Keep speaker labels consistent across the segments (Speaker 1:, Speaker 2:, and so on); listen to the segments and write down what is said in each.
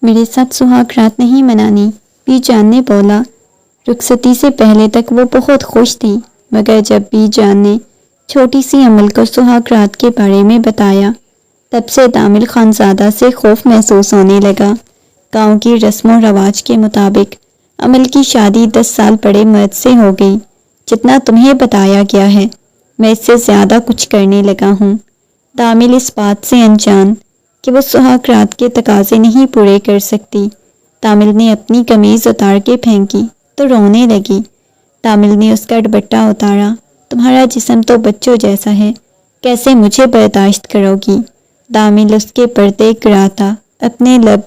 Speaker 1: میرے ساتھ سہاگ رات نہیں منانی، بی جان نے بولا۔ رخصتی سے پہلے تک وہ بہت خوش تھی، مگر جب بی جان نے چھوٹی سی امل کو سہاگ رات کے بارے میں بتایا، تب سے تامل خانزادہ سے خوف محسوس ہونے لگا۔ گاؤں کی رسم و رواج کے مطابق امل کی شادی 10 سال بڑے مرد سے ہو گئی۔ جتنا تمہیں بتایا گیا ہے، میں اس سے زیادہ کچھ کرنے لگا ہوں۔ تامل اس بات سے انجان کہ وہ سہاگ رات کے تقاضے نہیں پورے کر سکتی۔ تامل نے اپنی قمیض اتار کے پھینکی تو رونے لگی۔ تامل نے اس کا دوپٹہ اتارا۔ تمہارا جسم تو بچوں جیسا ہے، کیسے مجھے برداشت کرو گی؟ تامل اس کے پردے گراتا اپنے لب۔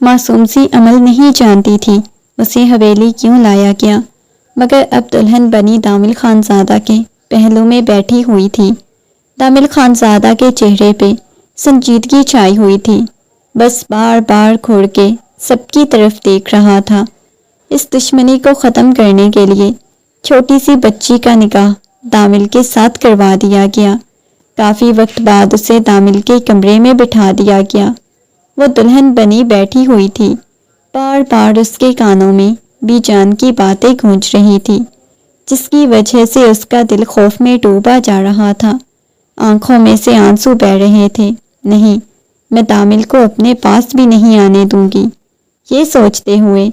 Speaker 1: معصوم سی امل نہیں جانتی تھی اسے حویلی کیوں لایا گیا، مگر اب دلہن بنی تامل خانزادہ کے پہلو میں بیٹھی ہوئی تھی۔ تامل خانزادہ کے چہرے پہ سنجیدگی چھائی ہوئی تھی، بس بار بار گھور کے سب کی طرف دیکھ رہا تھا۔ اس دشمنی کو ختم کرنے کے لیے چھوٹی سی بچی کا نکاح تامل کے ساتھ کروا دیا گیا۔ کافی وقت بعد اسے تامل کے کمرے میں بٹھا دیا گیا۔ وہ دلہن بنی بیٹھی ہوئی تھی، بار بار اس کے کانوں میں بی جان کی باتیں گونج رہی تھی، جس کی وجہ سے اس کا دل خوف میں ڈوبا جا رہا تھا۔ آنکھوں میں سے آنسو بہہ رہے تھے۔ نہیں، میں تامل کو اپنے پاس بھی نہیں آنے دوں گی، یہ سوچتے ہوئے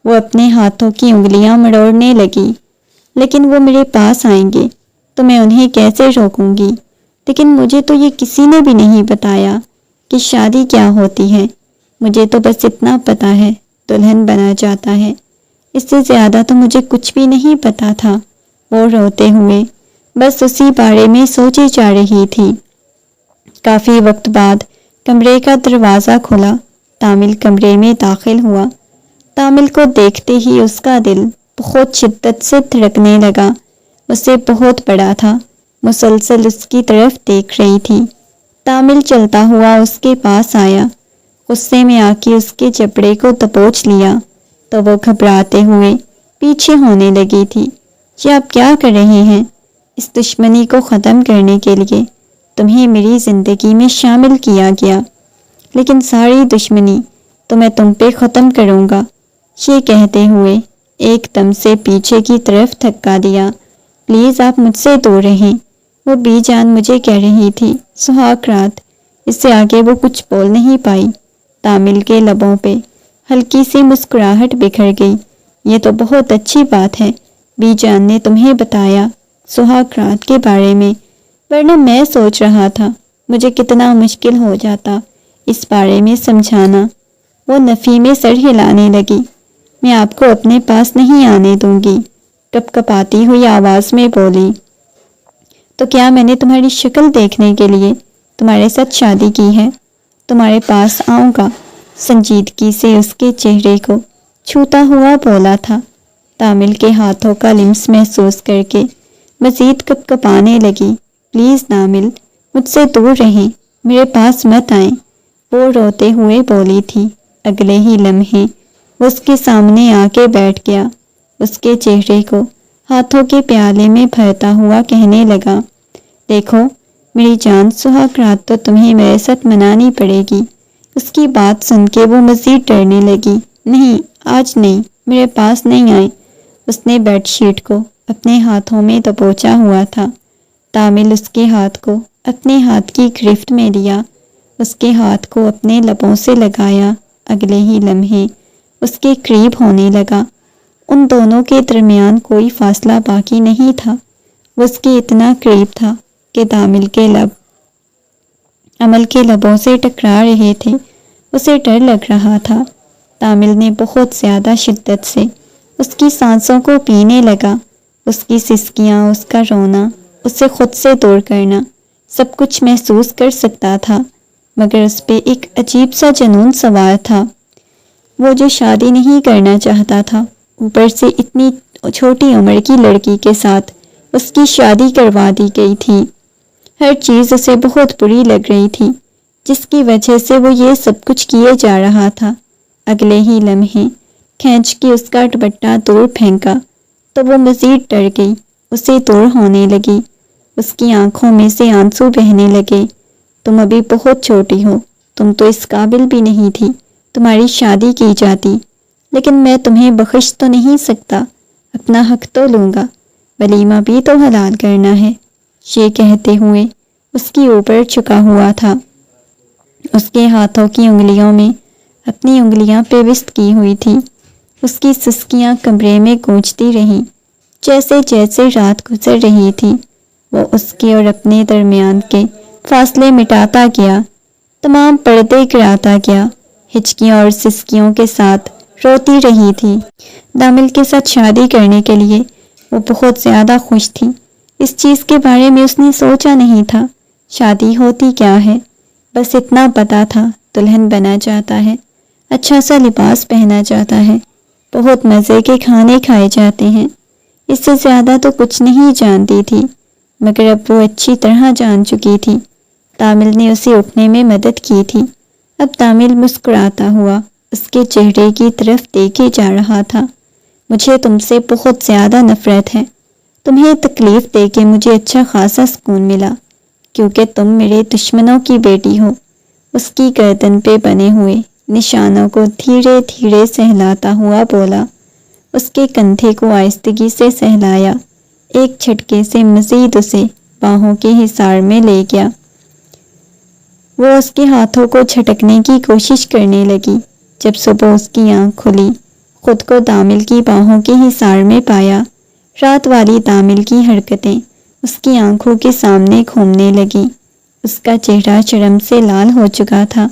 Speaker 1: وہ اپنے ہاتھوں کی انگلیاں مروڑنے لگی۔ لیکن وہ میرے پاس آئیں گے تو میں انہیں کیسے روکوں گی؟ لیکن مجھے تو یہ کسی نے بھی نہیں بتایا کہ شادی کیا ہوتی ہے۔ مجھے تو بس اتنا پتا ہے دلہن بنا جاتا ہے، اس سے زیادہ تو مجھے کچھ بھی نہیں پتا تھا۔ وہ روتے ہوئے بس اسی بارے میں سوچی جا رہی تھی۔ کافی وقت بعد کمرے کا دروازہ کھلا۔ تامل کمرے میں داخل ہوا۔ تامل کو دیکھتے ہی اس کا دل بہت شدت سے دھڑکنے لگا۔ اسے بہت بڑا تھا، مسلسل اس کی طرف دیکھ رہی تھی۔ تامل چلتا ہوا اس کے پاس آیا، غصے میں آ کے اس کے جبڑے کو دبوچ لیا تو وہ گھبراتے ہوئے پیچھے ہونے لگی تھی۔ یہ آپ کیا کر رہے ہیں؟ اس دشمنی کو ختم کرنے کے لیے تمہیں میری زندگی میں شامل کیا گیا، لیکن ساری دشمنی تو میں تم پہ ختم کروں گا۔ یہ کہتے ہوئے ایک دم سے پیچھے کی طرف دھکا دیا۔ پلیز آپ مجھ سے دور رہیں، وہ بی جان مجھے کہہ رہی تھی سہاگ رات۔ اس سے آگے وہ کچھ بول نہیں پائی۔ تامل کے لبوں پہ ہلکی سی مسکراہٹ بکھر گئی۔ یہ تو بہت اچھی بات ہے، بی جان نے تمہیں بتایا سہاگ رات کے بارے میں، ورنہ میں سوچ رہا تھا مجھے کتنا مشکل ہو جاتا اس بارے میں سمجھانا۔ وہ نفی میں سر ہلانے لگی۔ میں آپ کو اپنے پاس نہیں آنے دوں گی، کپ کپاتی ہوئی آواز میں بولی۔ تو کیا میں نے تمہاری شکل دیکھنے کے لیے تمہارے ساتھ شادی کی ہے؟ تمہارے پاس آؤں گا، سنجیدگی سے اس کے چہرے کو چھوتا ہوا بولا تھا۔ تامل کے ہاتھوں کا لمس محسوس کر کے مزید کپ کپانے لگی۔ پلیز تامل، مجھ سے دور رہیں، میرے پاس مت آئیں، وہ روتے ہوئے بولی تھی۔ اگلے ہی لمحے وہ اس کے سامنے آ کے بیٹھ گیا، اس کے چہرے کو ہاتھوں کے پیالے میں بھرتا ہوا کہنے لگا، دیکھو میری جان، سہاگ رات تو تمہیں میرے ساتھ منانی پڑے گی۔ اس کی بات سن کے وہ مزید ڈرنے لگی۔ نہیں، آج نہیں، میرے پاس نہیں آئے۔ اس نے بیڈ شیٹ کو اپنے ہاتھوں میں دبوچا ہوا تھا۔ تامل اس کے ہاتھ کو اپنے ہاتھ کی گرفت میں لیا، اس کے ہاتھ کو اپنے لبوں سے لگایا۔ اگلے ہی لمحے اس کے قریب ہونے لگا۔ ان دونوں کے درمیان کوئی فاصلہ باقی نہیں تھا، وہ اس کے اتنا قریب تھا کہ تامل کے لب امل کے لبوں سے ٹکرا رہے تھے۔ اسے ڈر لگ رہا تھا۔ تامل نے بہت زیادہ شدت سے اس کی سانسوں کو پینے لگا۔ اس کی سسکیاں، اس کا رونا، اسے خود سے دور کرنا، سب کچھ محسوس کر سکتا تھا، مگر اس پہ ایک عجیب سا جنون سوار تھا۔ وہ جو شادی نہیں کرنا چاہتا تھا، اوپر سے اتنی چھوٹی عمر کی لڑکی کے ساتھ اس کی شادی کروا دی گئی تھی۔ ہر چیز اسے بہت بری لگ رہی تھی، جس کی وجہ سے وہ یہ سب کچھ کیے جا رہا تھا۔ اگلے ہی لمحے کھینچ کے اس کا دوپٹہ دور پھینکا تو وہ مزید ڈر گئی، اسے دور ہونے لگی۔ اس کی آنکھوں میں سے آنسو بہنے لگے۔ تم ابھی بہت چھوٹی ہو، تم تو اس قابل بھی نہیں تھی تمہاری شادی کی جاتی، لیکن میں تمہیں بخش تو نہیں سکتا، اپنا حق تو لوں گا، ولیمہ بھی تو حلال کرنا ہے۔ یہ کہتے ہوئے اس کی اوپر جھکا ہوا تھا، اس کے ہاتھوں کی انگلیوں میں اپنی انگلیاں پیوست کی ہوئی تھی۔ اس کی سسکیاں کمرے میں گونجتی رہیں۔ جیسے جیسے رات گزر رہی تھی وہ اس کے اور اپنے درمیان کے فاصلے مٹاتا گیا، تمام پردے گراتا گیا، ہچکیوں اور سسکیوں کے ساتھ روتی رہی تھی۔ دامل کے ساتھ شادی کرنے کے لیے وہ بہت زیادہ خوش تھی۔ اس چیز کے بارے میں اس نے سوچا نہیں تھا، شادی ہوتی کیا ہے، بس اتنا پتا تھا دلہن بنا جاتا ہے، اچھا سا لباس پہنا جاتا ہے، بہت مزے کے کھانے کھائے جاتے ہیں۔ اس سے زیادہ تو کچھ نہیں جانتی تھی، مگر اب وہ اچھی طرح جان چکی تھی۔ دامل نے اسے اٹھنے میں مدد کی تھی۔ اب دامل مسکراتا ہوا اس کے چہرے کی طرف دیکھے جا رہا تھا۔ مجھے تم سے بہت زیادہ نفرت ہے، تمہیں تکلیف دے کے مجھے اچھا خاصا سکون ملا، کیونکہ تم میرے دشمنوں کی بیٹی ہو۔ اس کی گردن پہ بنے ہوئے نشانوں کو دھیرے دھیرے سہلاتا ہوا بولا، اس کے کندھے کو آہستگی سے سہلایا، ایک جھٹکے سے مزید اسے باہوں کے حصار میں لے گیا۔ وہ اس کے ہاتھوں کو جھٹکنے کی کوشش کرنے لگی۔ جب صبح اس کی آنکھ کھلی، خود کو دامل کی باہوں کے حصار میں پایا۔ رات والی دامل کی حرکتیں اس کی آنکھوں کے سامنے گھومنے لگیں۔ اس کا چہرہ شرم سے لال ہو چکا تھا۔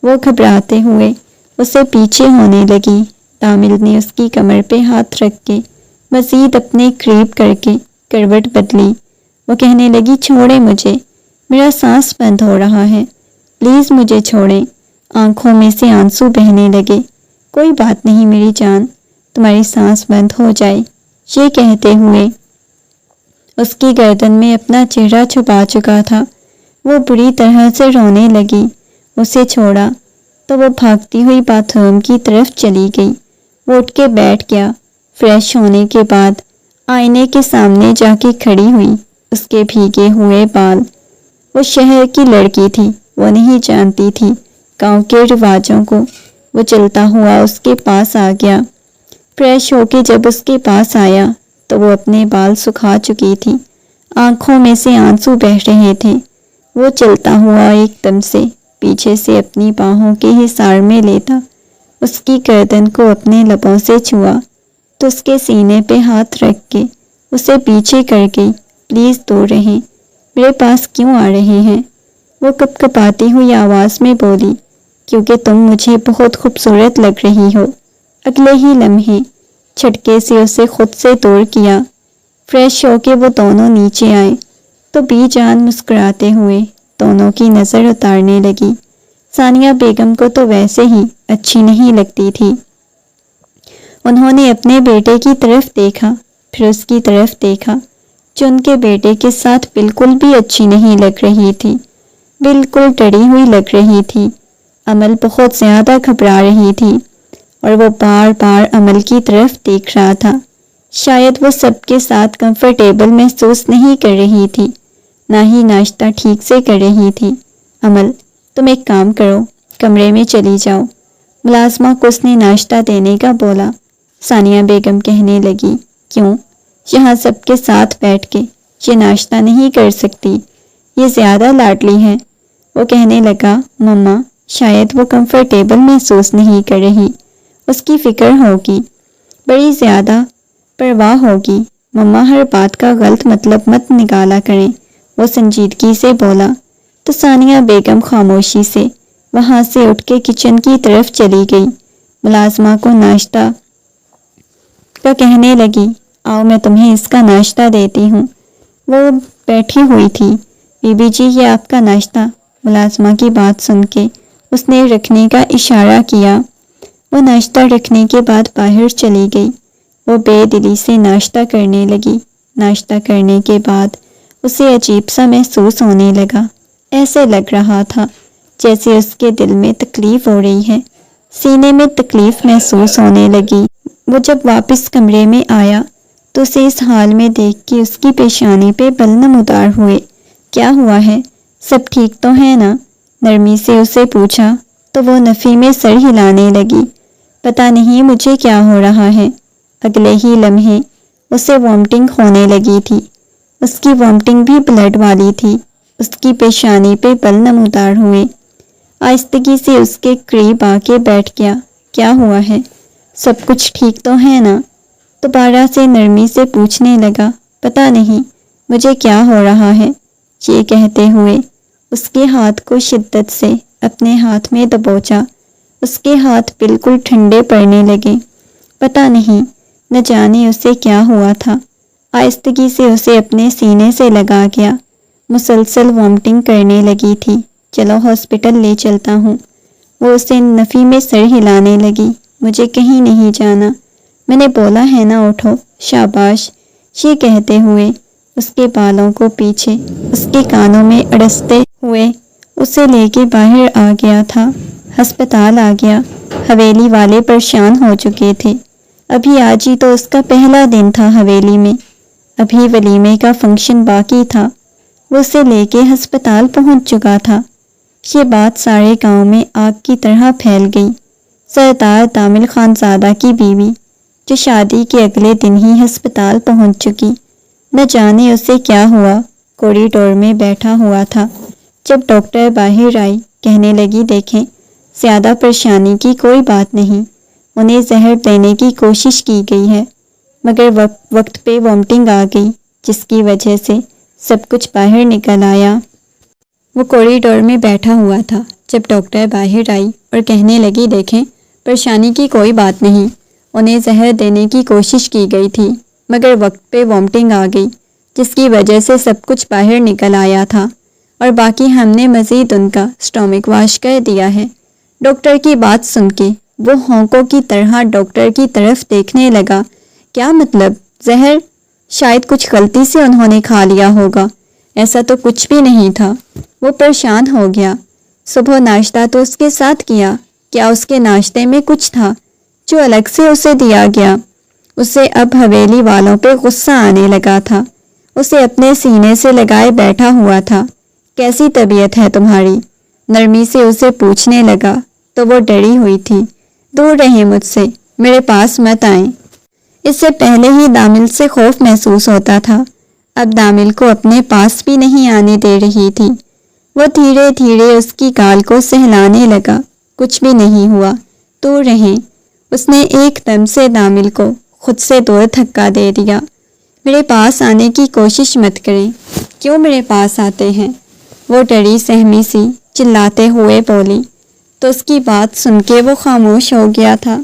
Speaker 1: وہ گھبراتے ہوئے اسے پیچھے ہونے لگی۔ دامل نے اس کی کمر پہ ہاتھ رکھ کے مزید اپنے قریب کر کے کروٹ بدلی۔ وہ کہنے لگی، چھوڑیں مجھے، میرا سانس بند ہو رہا ہے، پلیز مجھے چھوڑیں۔ آنکھوں میں سے آنسو بہنے لگے۔ کوئی بات نہیں میری جان، تمہاری سانس بند ہو جائے۔ یہ کہتے ہوئے اس کی گردن میں اپنا چہرہ چھپا چکا تھا۔ وہ بری طرح سے رونے لگی۔ اسے چھوڑا تو وہ بھاگتی ہوئی باتھ روم کی طرف چلی گئی۔ وہ اٹھ کے بیٹھ گیا۔ فریش ہونے کے بعد آئینے کے سامنے جا کے کھڑی ہوئی۔ اس کے بھیگے ہوئے بال۔ وہ شہر کی لڑکی تھی، وہ نہیں جانتی تھی گاؤں کے رواجوں کو۔ وہ چلتا ہوا اس کے پاس آ گیا۔ فریش ہو کے جب اس کے پاس آیا تو وہ اپنے بال سکھا چکی تھی، آنکھوں میں سے آنسو بہہ رہے تھے۔ وہ چلتا ہوا ایک دم سے پیچھے سے اپنی باہوں کے حصار میں لیتا اس کی گردن کو اپنے لبوں سے چھوا تو اس کے سینے پہ ہاتھ رکھ کے اسے پیچھے کر گئی۔ پلیز دور رہیں، میرے پاس کیوں آ رہے ہیں؟ وہ کپ کپاتی ہوئی آواز میں بولی، کیونکہ تم مجھے بہت خوبصورت لگ رہی ہو۔ اگلے ہی لمحے چھٹکے سے اسے خود سے دور کیا۔ فریش ہو کے وہ دونوں نیچے آئے تو بی جان مسکراتے ہوئے دونوں کی نظر اتارنے لگی۔ ثانیہ بیگم کو تو ویسے ہی اچھی نہیں لگتی تھی۔ انہوں نے اپنے بیٹے کی طرف دیکھا، پھر اس کی طرف دیکھا جو ان کے بیٹے کے ساتھ بالکل بھی اچھی نہیں لگ رہی تھی، بالکل ڈری ہوئی لگ رہی تھی۔ عمل بہت زیادہ گھبرا رہی تھی اور وہ بار بار عمل کی طرف دیکھ رہا تھا۔ شاید وہ سب کے ساتھ کمفرٹیبل محسوس نہیں کر رہی تھی، نہ ہی ناشتہ ٹھیک سے کر رہی تھی۔ عمل، تم ایک کام کرو، کمرے میں چلی جاؤ، ملازمہ کو اس نے ناشتہ دینے کا بولا۔ ثانیہ بیگم کہنے لگی، کیوں؟ یہاں سب کے ساتھ بیٹھ کے یہ ناشتہ نہیں کر سکتی، یہ زیادہ لاڈلی ہے۔ وہ کہنے لگا، مما، شاید وہ کمفرٹیبل محسوس نہیں کر رہی، اس کی فکر ہوگی، بڑی زیادہ پرواہ ہوگی۔ مما ہر بات کا غلط مطلب مت نکالا کریں، وہ سنجیدگی سے بولا۔ تو ثانیہ بیگم خاموشی سے وہاں سے اٹھ کے کچن کی طرف چلی گئی۔ ملازمہ کو ناشتہ کا کہنے لگی، آؤ میں تمہیں اس کا ناشتہ دیتی ہوں۔ وہ بیٹھی ہوئی تھی۔ بی بی جی، یہ آپ کا ناشتہ۔ ملازمہ کی بات سن کے اس نے رکھنے کا اشارہ کیا۔ وہ ناشتہ رکھنے کے بعد باہر چلی گئی۔ وہ بے دلی سے ناشتہ کرنے لگی۔ ناشتہ کرنے کے بعد اسے عجیب سا محسوس ہونے لگا، ایسے لگ رہا تھا جیسے اس کے دل میں تکلیف ہو رہی ہے، سینے میں تکلیف محسوس ہونے لگی۔ وہ جب واپس کمرے میں آیا تو اسے اس حال میں دیکھ کے اس کی پیشانی پہ بلنم اتار ہوئے۔ کیا ہوا ہے؟ سب ٹھیک تو ہے نا؟ نرمی سے اسے پوچھا۔ تو وہ نفی میں سر ہلانے لگی۔ پتہ نہیں مجھے کیا ہو رہا ہے۔ اگلے ہی لمحے اسے وامٹنگ ہونے لگی تھی۔ اس کی وامٹنگ بھی بلڈ والی تھی۔ اس کی پیشانی پہ بل نمودار ہوئے۔ آہستگی سے اس کے قریب آ کے بیٹھ گیا۔ کیا ہوا ہے؟ سب کچھ ٹھیک تو ہے نا؟ دوبارہ سے نرمی سے پوچھنے لگا۔ پتہ نہیں مجھے کیا ہو رہا ہے، یہ کہتے ہوئے اس کے ہاتھ کو شدت سے اپنے ہاتھ میں دبوچا۔ اس کے ہاتھ بالکل ٹھنڈے پڑنے لگے۔ پتہ نہیں نہ جانے اسے کیا ہوا تھا۔ آہستگی سے اسے اپنے سینے سے لگا گیا۔ مسلسل وامٹنگ کرنے لگی تھی۔ چلو ہاسپٹل لے چلتا ہوں۔ وہ اسے نفی میں سر ہلانے لگی۔ مجھے کہیں نہیں جانا، میں نے بولا ہے نا اٹھو۔ شاباش، یہ کہتے ہوئے اس کے بالوں کو پیچھے اس کے کانوں میں اڑستے ہوئے اسے لے کے باہر آ گیا تھا۔ ہسپتال آ گیا۔ حویلی والے پریشان ہو چکے تھے۔ ابھی آج ہی تو اس کا پہلا دن تھا حویلی میں۔ ابھی ولیمے کا فنکشن باقی تھا۔ وہ اسے لے کے ہسپتال پہنچ چکا تھا۔ یہ بات سارے گاؤں میں آگ کی طرح پھیل گئی۔ سردار دامل خان زادہ کی بیوی جو شادی کے اگلے دن ہی ہسپتال پہنچ چکی، نہ جانے اسے کیا ہوا، کوریڈور میں بیٹھا ہوا تھا۔ جب ڈاکٹر باہر آئی، کہنے لگی دیکھیں زیادہ پریشانی کی کوئی بات نہیں، انہیں زہر دینے کی کوشش کی گئی ہے، مگر وقت پہ وامٹنگ آ گئی جس کی وجہ سے سب کچھ باہر نکل آیا۔ وہ کوریڈور میں بیٹھا ہوا تھا جب ڈاکٹر باہر آئی اور کہنے لگی دیکھیں پریشانی کی کوئی بات نہیں، انہیں زہر دینے کی کوشش کی گئی تھی مگر وقت پہ وامٹنگ آ گئی جس کی وجہ سے سب کچھ باہر نکل آیا تھا، اور باقی ہم نے مزید ان کا اسٹومک واش کر دیا ہے۔ ڈاکٹر کی بات سن کے وہ ہونکوں کی طرح ڈاکٹر کی طرف دیکھنے لگا۔ کیا مطلب؟ زہر؟ شاید کچھ غلطی سے انہوں نے کھا لیا ہوگا، ایسا تو کچھ بھی نہیں تھا۔ وہ پریشان ہو گیا۔ صبح ناشتہ تو اس کے ساتھ کیا، کیا اس کے ناشتے میں کچھ تھا جو الگ سے اسے دیا گیا؟ اسے اب حویلی والوں پہ غصہ آنے لگا تھا۔ اسے اپنے سینے سے لگائے بیٹھا ہوا تھا۔ کیسی طبیعت ہے تمہاری؟ نرمی سے اسے پوچھنے لگا تو وہ ڈری ہوئی تھی۔ دور رہیں مجھ سے، میرے پاس مت آئیں۔ اس سے پہلے ہی دامل سے خوف محسوس ہوتا تھا، اب دامل کو اپنے پاس بھی نہیں آنے دے رہی تھی۔ وہ دھیرے دھیرے اس کی گال کو سہلانے لگا۔ کچھ بھی نہیں ہوا، دور رہیں۔ اس نے ایک دم سے دامل کو خود سے دور دھکا دے دیا۔ میرے پاس آنے کی کوشش مت کریں۔ کیوں میرے پاس آتے ہیں؟ وہ ڈری سہمی سی چلاتے ہوئے بولی تو اس کی بات سن کے وہ خاموش ہو گیا تھا۔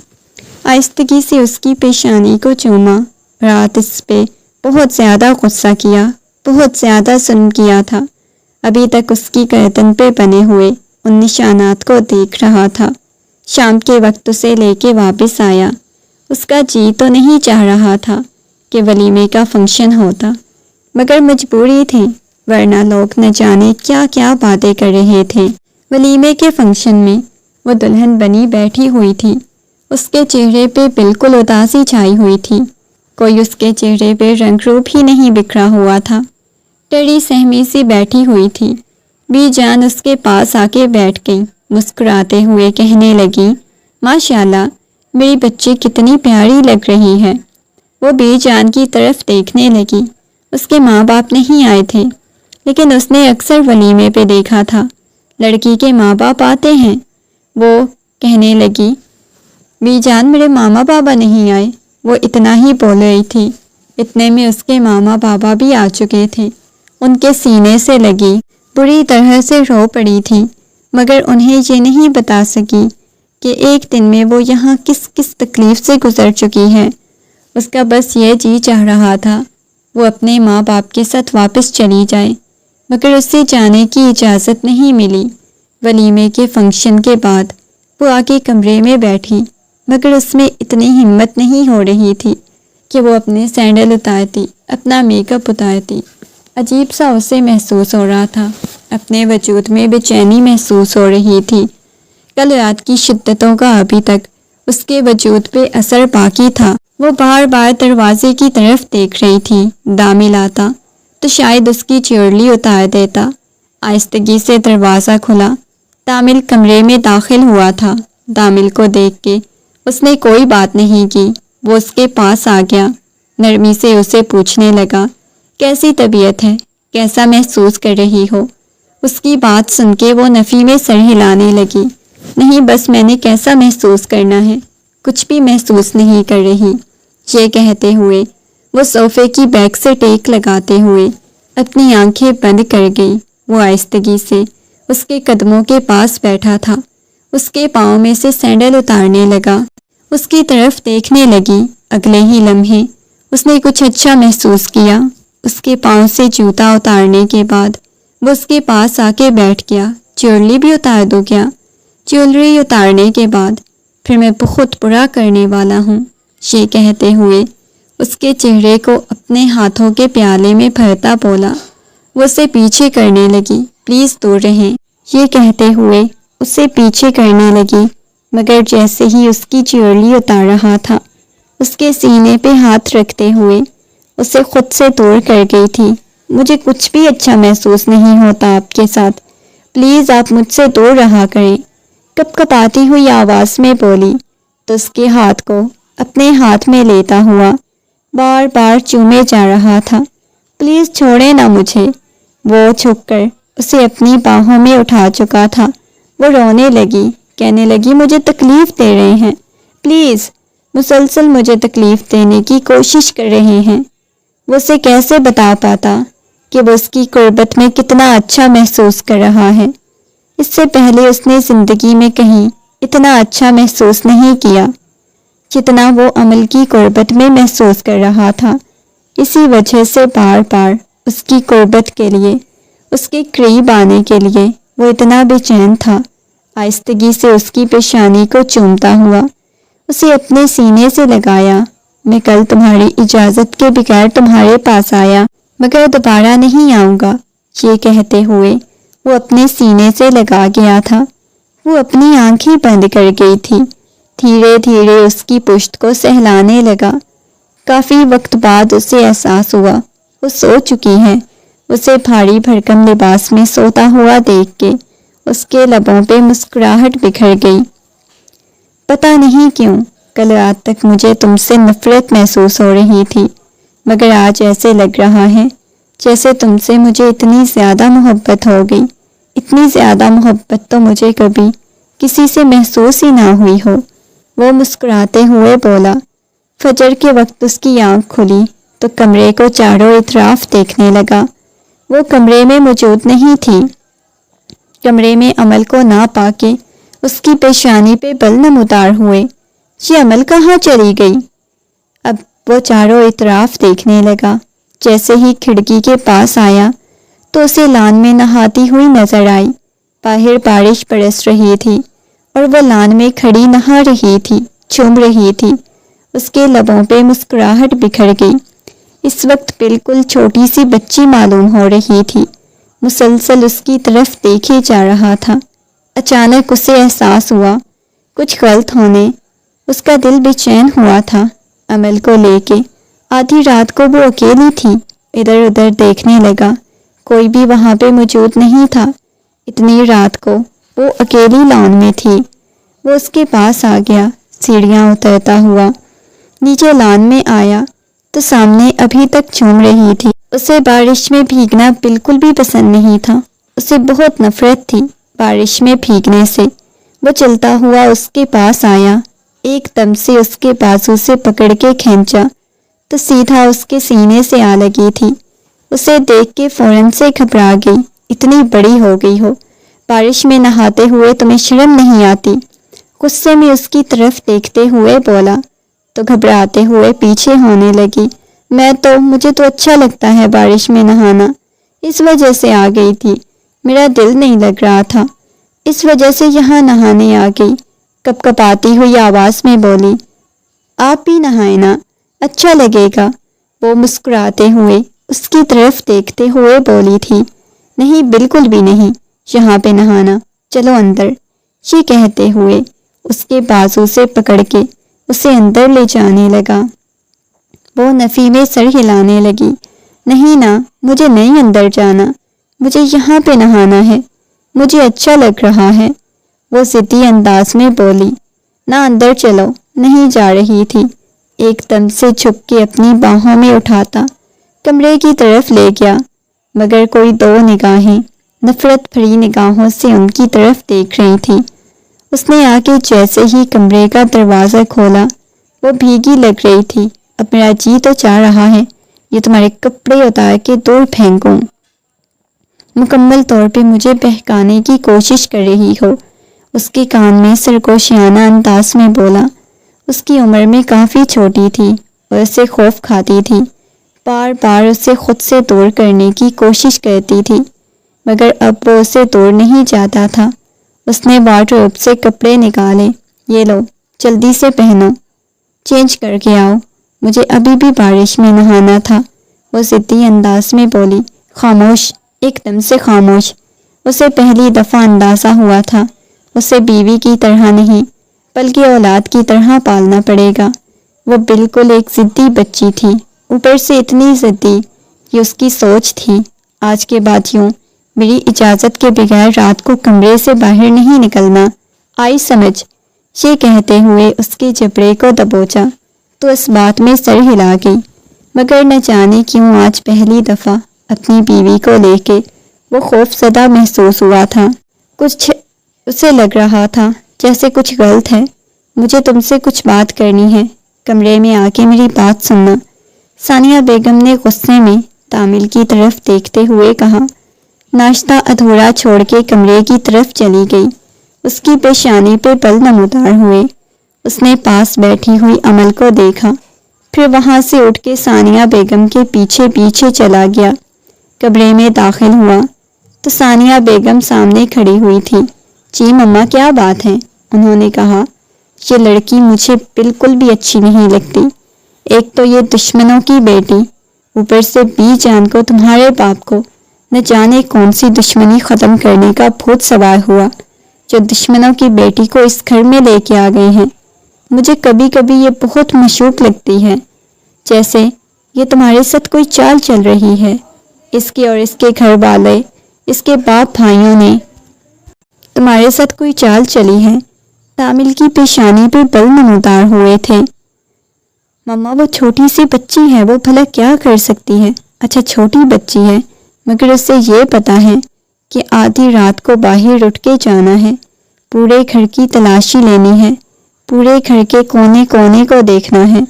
Speaker 1: آہستگی سے اس کی پیشانی کو چوما۔ رات اس پہ بہت زیادہ غصہ کیا، بہت زیادہ ظلم کیا تھا۔ ابھی تک اس کی گردن پہ بنے ہوئے ان نشانات کو دیکھ رہا تھا۔ شام کے وقت اسے لے کے واپس آیا۔ اس کا جی تو نہیں چاہ رہا تھا کہ ولیمے کا فنکشن ہوتا، مگر مجبوری تھی، ورنہ لوگ نہ جانے کیا کیا باتیں کر رہے تھے۔ ولیمے کے فنکشن میں وہ دلہن بنی بیٹھی ہوئی تھی۔ اس کے چہرے پہ بالکل اداسی چھائی ہوئی تھی، کوئی اس کے چہرے پہ رنگ روپ ہی نہیں بکھرا ہوا تھا۔ ڈری سہمی سی بیٹھی ہوئی تھی۔ بی جان اس کے پاس آ کے بیٹھ گئی، مسکراتے ہوئے کہنے لگی ماشاءاللہ میری بچی کتنی پیاری لگ رہی ہے۔ وہ بی جان کی طرف دیکھنے لگی۔ اس کے ماں باپ نہیں آئے تھے، لیکن اس نے اکثر ولیمے پہ دیکھا تھا، لڑکی کے ماں باپ آتے ہیں۔ وہ کہنے لگی بی جان میرے ماما بابا نہیں آئے۔ وہ اتنا ہی بول رہی تھی، اتنے میں اس کے ماما بابا بھی آ چکے تھے۔ ان کے سینے سے لگی، بری طرح سے رو پڑی تھی، مگر انہیں یہ نہیں بتا سکی کہ ایک دن میں وہ یہاں کس کس تکلیف سے گزر چکی ہے۔ اس کا بس یہ جی چاہ رہا تھا وہ اپنے ماں باپ کے ساتھ واپس چلی جائے، مگر اسے جانے کی اجازت نہیں ملی۔ ولیمے کے فنکشن کے بعد وہ آگے کمرے میں بیٹھی، مگر اس میں اتنی ہمت نہیں ہو رہی تھی کہ وہ اپنے سینڈل اتارتی، اپنا میک اپ اتارتی۔ عجیب سا اسے محسوس ہو رہا تھا، اپنے وجود میں بے چینی محسوس ہو رہی تھی۔ کل رات کی شدتوں کا ابھی تک اس کے وجود پہ اثر باقی تھا۔ وہ بار بار دروازے کی طرف دیکھ رہی تھی، دامل آتا تو شاید اس کی چیورلی اتار دیتا۔ آہستگی سے دروازہ کھلا دامل کمرے میں داخل ہوا تھا۔ دامل کو دیکھ کے اس نے کوئی بات نہیں کی، وہ اس کے پاس آ گیا، نرمی سے اسے پوچھنے لگا، کیسی طبیعت ہے، کیسا محسوس کر رہی ہو؟ اس کی بات سن کے وہ نفی میں سر ہلانے لگی، نہیں بس میں نے کیسا محسوس کرنا ہے، کچھ بھی محسوس نہیں کر رہی۔ یہ کہتے ہوئے وہ صوفے کی بیک سے ٹیک لگاتے ہوئے اپنی آنکھیں بند کر گئی۔ وہ آہستگی سے اس کے قدموں کے پاس بیٹھا تھا، اس کے پاؤں میں سے سینڈل اتارنے لگا، اس کی طرف دیکھنے لگی۔ اگلے ہی لمحے اس نے کچھ اچھا محسوس کیا۔ اس کے پاؤں سے جوتا اتارنے کے بعد وہ اس کے پاس آ کے بیٹھ گیا۔ جیولری بھی اتار دو کیا؟ جیولری اتارنے کے بعد پھر میں بہت برا کرنے والا ہوں، یہ کہتے ہوئے اس کے چہرے کو اپنے ہاتھوں کے پیالے میں بھرتا بولا۔ وہ اسے پیچھے کرنے لگی، پلیز دور رہیں، یہ کہتے ہوئے اسے پیچھے کرنے لگی، مگر جیسے ہی اس کی جیولری اتار رہا تھا، اس کے سینے پہ ہاتھ رکھتے ہوئے اسے خود سے دور کر گئی تھی۔ مجھے کچھ بھی اچھا محسوس نہیں ہوتا آپ کے ساتھ، پلیز آپ مجھ سے دور رہا کریں، کپ کپاتی ہوئی آواز میں بولی تو اس کے ہاتھ کو اپنے ہاتھ میں لیتا ہوا بار بار چومے جا رہا تھا۔ پلیز چھوڑے نہ مجھے۔ وہ جھک کر اسے اپنی باہوں میں اٹھا چکا تھا۔ وہ رونے لگی، کہنے لگی مجھے تکلیف دے رہے ہیں، پلیز، مسلسل مجھے تکلیف دینے کی کوشش کر رہے ہیں۔ وہ اسے کیسے بتا پاتا کہ وہ اس کی قربت میں کتنا اچھا محسوس کر رہا ہے؟ اس سے پہلے اس نے زندگی میں کہیں اتنا اچھا محسوس نہیں کیا جتنا وہ عمل کی قربت میں محسوس کر رہا تھا۔ اسی وجہ سے بار بار اس کی قربت کے لیے، اس کے قریب آنے کے لیے وہ اتنا بے چین تھا۔ آہستگی سے اس کی پیشانی کو چومتا ہوا اسے اپنے سینے سے لگایا۔ میں کل تمہاری اجازت کے بغیر تمہارے پاس آیا، مگر دوبارہ نہیں آؤں گا، یہ کہتے ہوئے وہ اپنے سینے سے لگا گیا تھا۔ وہ اپنی آنکھیں بند کر گئی تھی، دھیرے دھیرے اس کی پشت کو سہلانے لگا۔ کافی وقت بعد اسے احساس ہوا وہ سو چکی ہے۔ اسے بھاری بھرکم لباس میں سوتا ہوا دیکھ کے اس کے لبوں پہ مسکراہٹ بکھر گئی۔ پتہ نہیں کیوں کل رات تک مجھے تم سے نفرت محسوس ہو رہی تھی، مگر آج ایسے لگ رہا ہے جیسے تم سے مجھے اتنی زیادہ محبت ہو گئی۔ اتنی زیادہ محبت تو مجھے کبھی کسی سے محسوس ہی نہ ہوئی ہو، وہ مسکراتے ہوئے بولا۔ فجر کے وقت اس کی آنکھ کھلی تو کمرے کو چاروں اطراف دیکھنے لگا۔ وہ کمرے میں موجود نہیں تھی۔ کمرے میں عمل کو نہ پا کے اس کی پیشانی پہ بل نمودار ہوئے۔ یہ عمل کہاں چلی گئی؟ اب وہ چاروں اطراف دیکھنے لگا۔ جیسے ہی کھڑکی کے پاس آیا تو اسے لان میں نہاتی ہوئی نظر آئی۔ باہر بارش برس رہی تھی اور وہ لان میں کھڑی نہا رہی تھی، چوم رہی تھی۔ اس کے لبوں پہ مسکراہٹ بکھر گئی۔ اس وقت بالکل چھوٹی سی بچی معلوم ہو رہی تھی، مسلسل اس کی طرف دیکھے جا رہا تھا۔ اچانک اسے احساس ہوا کچھ غلط ہونے۔ اس کا دل بے چین ہوا تھا۔ عمل کو لے کے آدھی رات کو وہ اکیلی تھی، ادھر ادھر دیکھنے لگا، کوئی بھی وہاں پہ موجود نہیں تھا۔ اتنی رات کو وہ اکیلی لان میں تھی۔ وہ اس کے پاس آ گیا، سیڑھیاں اترتا ہوا نیچے لان میں آیا تو سامنے ابھی تک چوم رہی تھی۔ اسے بارش میں بھیگنا بالکل بھی پسند نہیں تھا، اسے بہت نفرت تھی بارش میں بھیگنے سے۔ وہ چلتا ہوا اس کے پاس آیا، ایک دم سے اس کے بازو سے پکڑ کے کھینچا تو سیدھا اس کے سینے سے آ لگی تھی۔ اسے دیکھ کے فوراً سے گھبرا گئی، اتنی بڑی ہو گئی ہو، بارش میں نہاتے ہوئے تمہیں شرم نہیں آتی؟ غصے میں اس کی طرف دیکھتے ہوئے بولا تو گھبراتے ہوئے پیچھے ہونے لگی۔ مجھے تو اچھا لگتا ہے بارش میں نہانا، اس وجہ سے آ گئی تھی، میرا دل نہیں لگ رہا تھا، اس وجہ سے یہاں نہانے آ گئی، کپ کپاتی ہوئی آواز میں بولی۔ آپ بھی نہائے نا، اچھا لگے گا، وہ مسکراتے ہوئے اس کی طرف دیکھتے ہوئے بولی تھی۔ نہیں، بالکل بھی نہیں، یہاں پہ نہانا، چلو اندر، یہ کہتے ہوئے اس کے بازو سے پکڑ کے اسے اندر لے جانے لگا۔ وہ نفی میں سر ہلانے لگی، نہیں نا، مجھے نہیں اندر جانا، مجھے یہاں پہ نہانا ہے، مجھے اچھا لگ رہا ہے، وہ ضدی انداز میں بولی۔ نہ اندر چلو، نہیں جا رہی تھی۔ ایک دم سے جھک کے اپنی باہوں میں اٹھاتا کمرے کی طرف لے گیا، مگر کوئی دو نگاہیں نفرت بھری نگاہوں سے ان کی طرف دیکھ رہی تھی۔ اس نے آ کے جیسے ہی کمرے کا دروازہ کھولا، وہ بھیگی لگ رہی تھی۔ اب میرا جی تو چاہ رہا ہے یہ تمہارے کپڑے اتار کے دور پھینکوں، مکمل طور پہ مجھے بہکانے کی کوشش کر رہی ہو، اس کے کان میں سرگوشیانہ انداز میں بولا۔ اس کی عمر میں کافی چھوٹی تھی اور اسے خوف کھاتی تھی، بار بار اسے خود سے دور کرنے کی کوشش کرتی تھی، مگر اب وہ اسے دور نہیں جاتا تھا۔ اس نے وارڈروب سے کپڑے نکالے۔ یہ لو، جلدی سے پہنو، چینج کر کے آؤ، مجھے ابھی بھی بارش میں نہانا تھا، وہ ضدی انداز میں بولی۔ خاموش، ایک دم سے خاموش۔ اسے پہلی دفعہ اندازہ ہوا تھا اسے بیوی کی طرح نہیں بلکہ اولاد کی طرح پالنا پڑے گا۔ وہ بالکل ایک ضدی بچی تھی، اوپر سے اتنی ضدی کہ اس کی سوچ تھی آج کے بعد یوں میری اجازت کے بغیر رات کو کمرے سے باہر نہیں نکلنا۔ آئی سمجھ، یہ کہتے ہوئے اس کے جبڑے کو دبوچا تو اس بات میں سر ہلا گئی، مگر نہ جانے کیوں آج پہلی دفعہ اپنی بیوی کو لے کے وہ خوف زدہ محسوس ہوا تھا۔ کچھ اسے لگ رہا تھا جیسے کچھ غلط ہے۔ مجھے تم سے کچھ بات کرنی ہے، کمرے میں آ کے میری بات سننا، ثانیہ بیگم نے غصے میں تامل کی طرف دیکھتے ہوئے کہا۔ ناشتہ ادھورا چھوڑ کے کمرے کی طرف چلی گئی۔ اس کی پیشانی پہ بل نمودار ہوئے۔ اس نے پاس بیٹھی ہوئی امل کو دیکھا، پھر وہاں سے اٹھ کے ثانیہ بیگم کے پیچھے پیچھے چلا گیا۔ کمرے میں داخل ہوا تو ثانیہ بیگم سامنے کھڑی ہوئی تھی۔ جی مما، کیا بات ہے؟ انہوں نے کہا۔ یہ لڑکی مجھے بالکل بھی اچھی نہیں لگتی، ایک تو یہ دشمنوں کی بیٹی، اوپر سے بی جان کو، تمہارے باپ کو نہ جانے کون سی دشمنی ختم کرنے کا بھوت سوار ہوا جو دشمنوں کی بیٹی کو اس گھر میں لے کے آ گئے ہیں۔ مجھے کبھی کبھی یہ بہت مشوق لگتی ہے، جیسے یہ تمہارے ساتھ کوئی چال چل رہی ہے۔ اس کے اور اس کے گھر والے، اس کے باپ بھائیوں نے تمہارے ساتھ کوئی چال چلی ہے۔ تامل کی پیشانی پہ بل نمودار ہوئے تھے۔ مما، وہ چھوٹی سی بچی ہے، وہ بھلا کیا کر سکتی ہے؟ اچھا چھوٹی بچی ہے، مگر اسے یہ پتا ہے کہ آدھی رات کو باہر اٹھ کے جانا ہے، پورے گھر کی تلاشی لینی ہے، پورے گھر کے کونے کونے کو دیکھنا ہے۔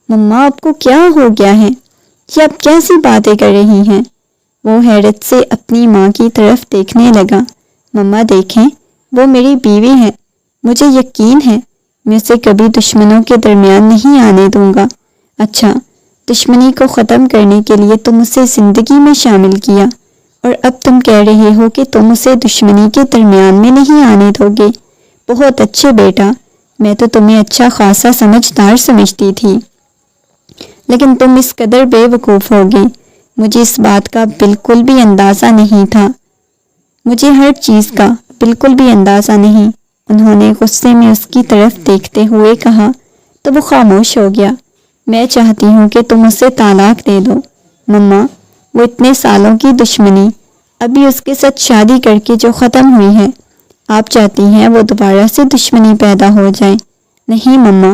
Speaker 1: مما، آپ کو کیا ہو گیا ہے؟ یہ آپ کیسی باتیں کر رہی ہیں؟ وہ حیرت سے اپنی ماں کی طرف دیکھنے لگا۔ مما دیکھیں، وہ میری بیوی ہے، مجھے یقین ہے میں اسے کبھی دشمنوں کے درمیان نہیں آنے دوں گا۔ اچھا، دشمنی کو ختم کرنے کے لیے تم اسے زندگی میں شامل کیا، اور اب تم کہہ رہے ہو کہ تم اسے دشمنی کے درمیان میں نہیں آنے دو گے۔ بہت اچھے بیٹا، میں تو تمہیں اچھا خاصا سمجھدار سمجھتی تھی، لیکن تم اس قدر بے وقوف ہوگے، مجھے اس بات کا بالکل بھی اندازہ نہیں تھا، مجھے ہر چیز کا بالکل بھی اندازہ نہیں۔ انہوں نے غصے میں اس کی طرف دیکھتے ہوئے کہا تو وہ خاموش ہو گیا۔ میں چاہتی ہوں کہ تم اسے طلاق دے دو۔ مما، وہ اتنے سالوں کی دشمنی ابھی اس کے ساتھ شادی کر کے جو ختم ہوئی ہے، آپ چاہتی ہیں وہ دوبارہ سے دشمنی پیدا ہو جائے؟ نہیں مما،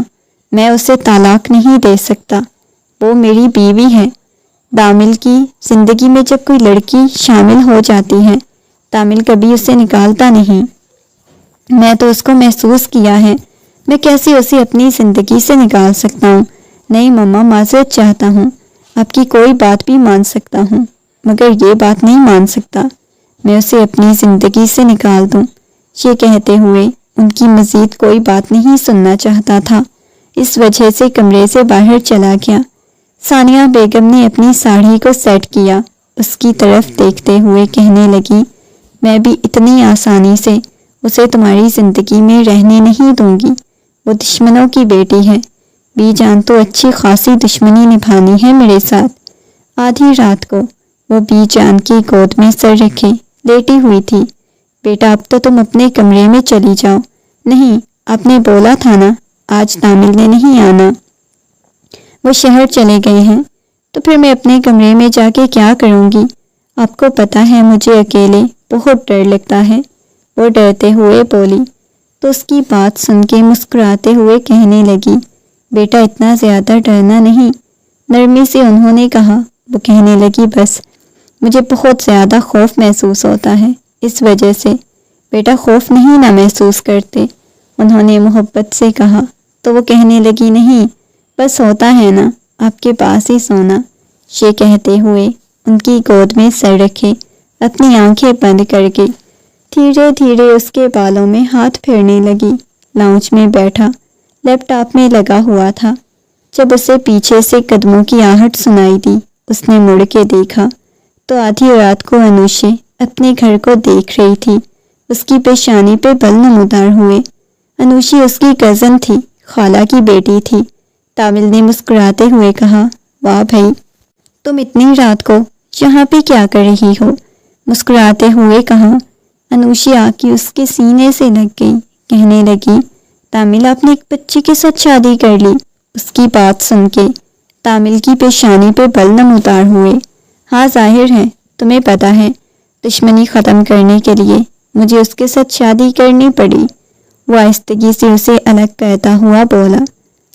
Speaker 1: میں اسے طلاق نہیں دے سکتا، وہ میری بیوی ہے۔ تامل کی زندگی میں جب کوئی لڑکی شامل ہو جاتی ہے، تامل کبھی اسے نکالتا نہیں۔ میں تو اس کو محسوس کیا ہے، میں کیسے اسے اپنی زندگی سے نکال سکتا ہوں؟ نہیں مما، معذرت چاہتا ہوں، آپ کی کوئی بات بھی مان سکتا ہوں، مگر یہ بات نہیں مان سکتا میں اسے اپنی زندگی سے نکال دوں۔ یہ کہتے ہوئے ان کی مزید کوئی بات نہیں سننا چاہتا تھا، اس وجہ سے کمرے سے باہر چلا گیا۔ ثانیہ بیگم نے اپنی ساڑھی کو سیٹ کیا، اس کی طرف دیکھتے ہوئے کہنے لگی، میں بھی اتنی آسانی سے اسے تمہاری زندگی میں رہنے نہیں دوں گی، وہ دشمنوں کی بیٹی ہے، بی جان تو اچھی خاصی دشمنی نبھانی ہے میرے ساتھ۔ آدھی رات کو وہ بی جان کی گود میں سر رکھے لیٹی ہوئی تھی۔ بیٹا، اب تو تم اپنے کمرے میں چلی جاؤ۔ نہیں، آپ نے بولا تھا نا آج تامل نے نہیں آنا، وہ شہر چلے گئے ہیں، تو پھر میں اپنے کمرے میں جا کے کیا کروں گی؟ آپ کو پتہ ہے مجھے اکیلے بہت ڈر لگتا ہے، وہ ڈرتے ہوئے بولی تو اس کی بات سن کے مسکراتے ہوئے کہنے لگی بیٹا اتنا زیادہ ڈرنا نہیں۔ نرمی سے انہوں نے کہا۔ وہ کہنے لگی بس مجھے بہت زیادہ خوف محسوس ہوتا ہے، اس وجہ سے۔ بیٹا خوف نہیں نہ محسوس کرتے، انہوں نے محبت سے کہا۔ تو وہ کہنے لگی نہیں بس ہوتا ہے نا، آپ کے پاس ہی سونا۔ یہ کہتے ہوئے ان کی گود میں سر رکھے اپنی آنکھیں بند کر کے دھیرے دھیرے اس کے بالوں میں ہاتھ پھیرنے لگی۔ لاؤنج میں بیٹھا لیپ ٹاپ میں لگا ہوا تھا۔ جب اسے پیچھے سے قدموں کی آہٹ سنائی دی، اس نے مڑ کے دیکھا تو آدھی رات کو انوشے اپنے گھر کو دیکھ رہی تھی۔ اس کی پیشانی پہ بل نمودار ہوئے۔ انوشی اس کی کزن تھی، خالہ کی بیٹی تھی۔ تامل نے مسکراتے ہوئے کہا واہ بھائی، تم اتنی رات کو یہاں پہ کیا کر رہی ہو؟ مسکراتے ہوئے کہا۔ انوشی آ کے اس کے سینے سے لگ گئی، کہنے لگی تامل آپ نے ایک بچے کے ساتھ شادی کر لی۔ اس کی بات سن کے تامل کی پیشانی پہ بل نمودار ہوئے۔ ہاں ظاہر ہے، تمہیں پتہ ہے دشمنی ختم کرنے کے لیے مجھے اس کے ساتھ شادی کرنی پڑی۔ وہ آہستگی سے اسے الگ کہتا ہوا بولا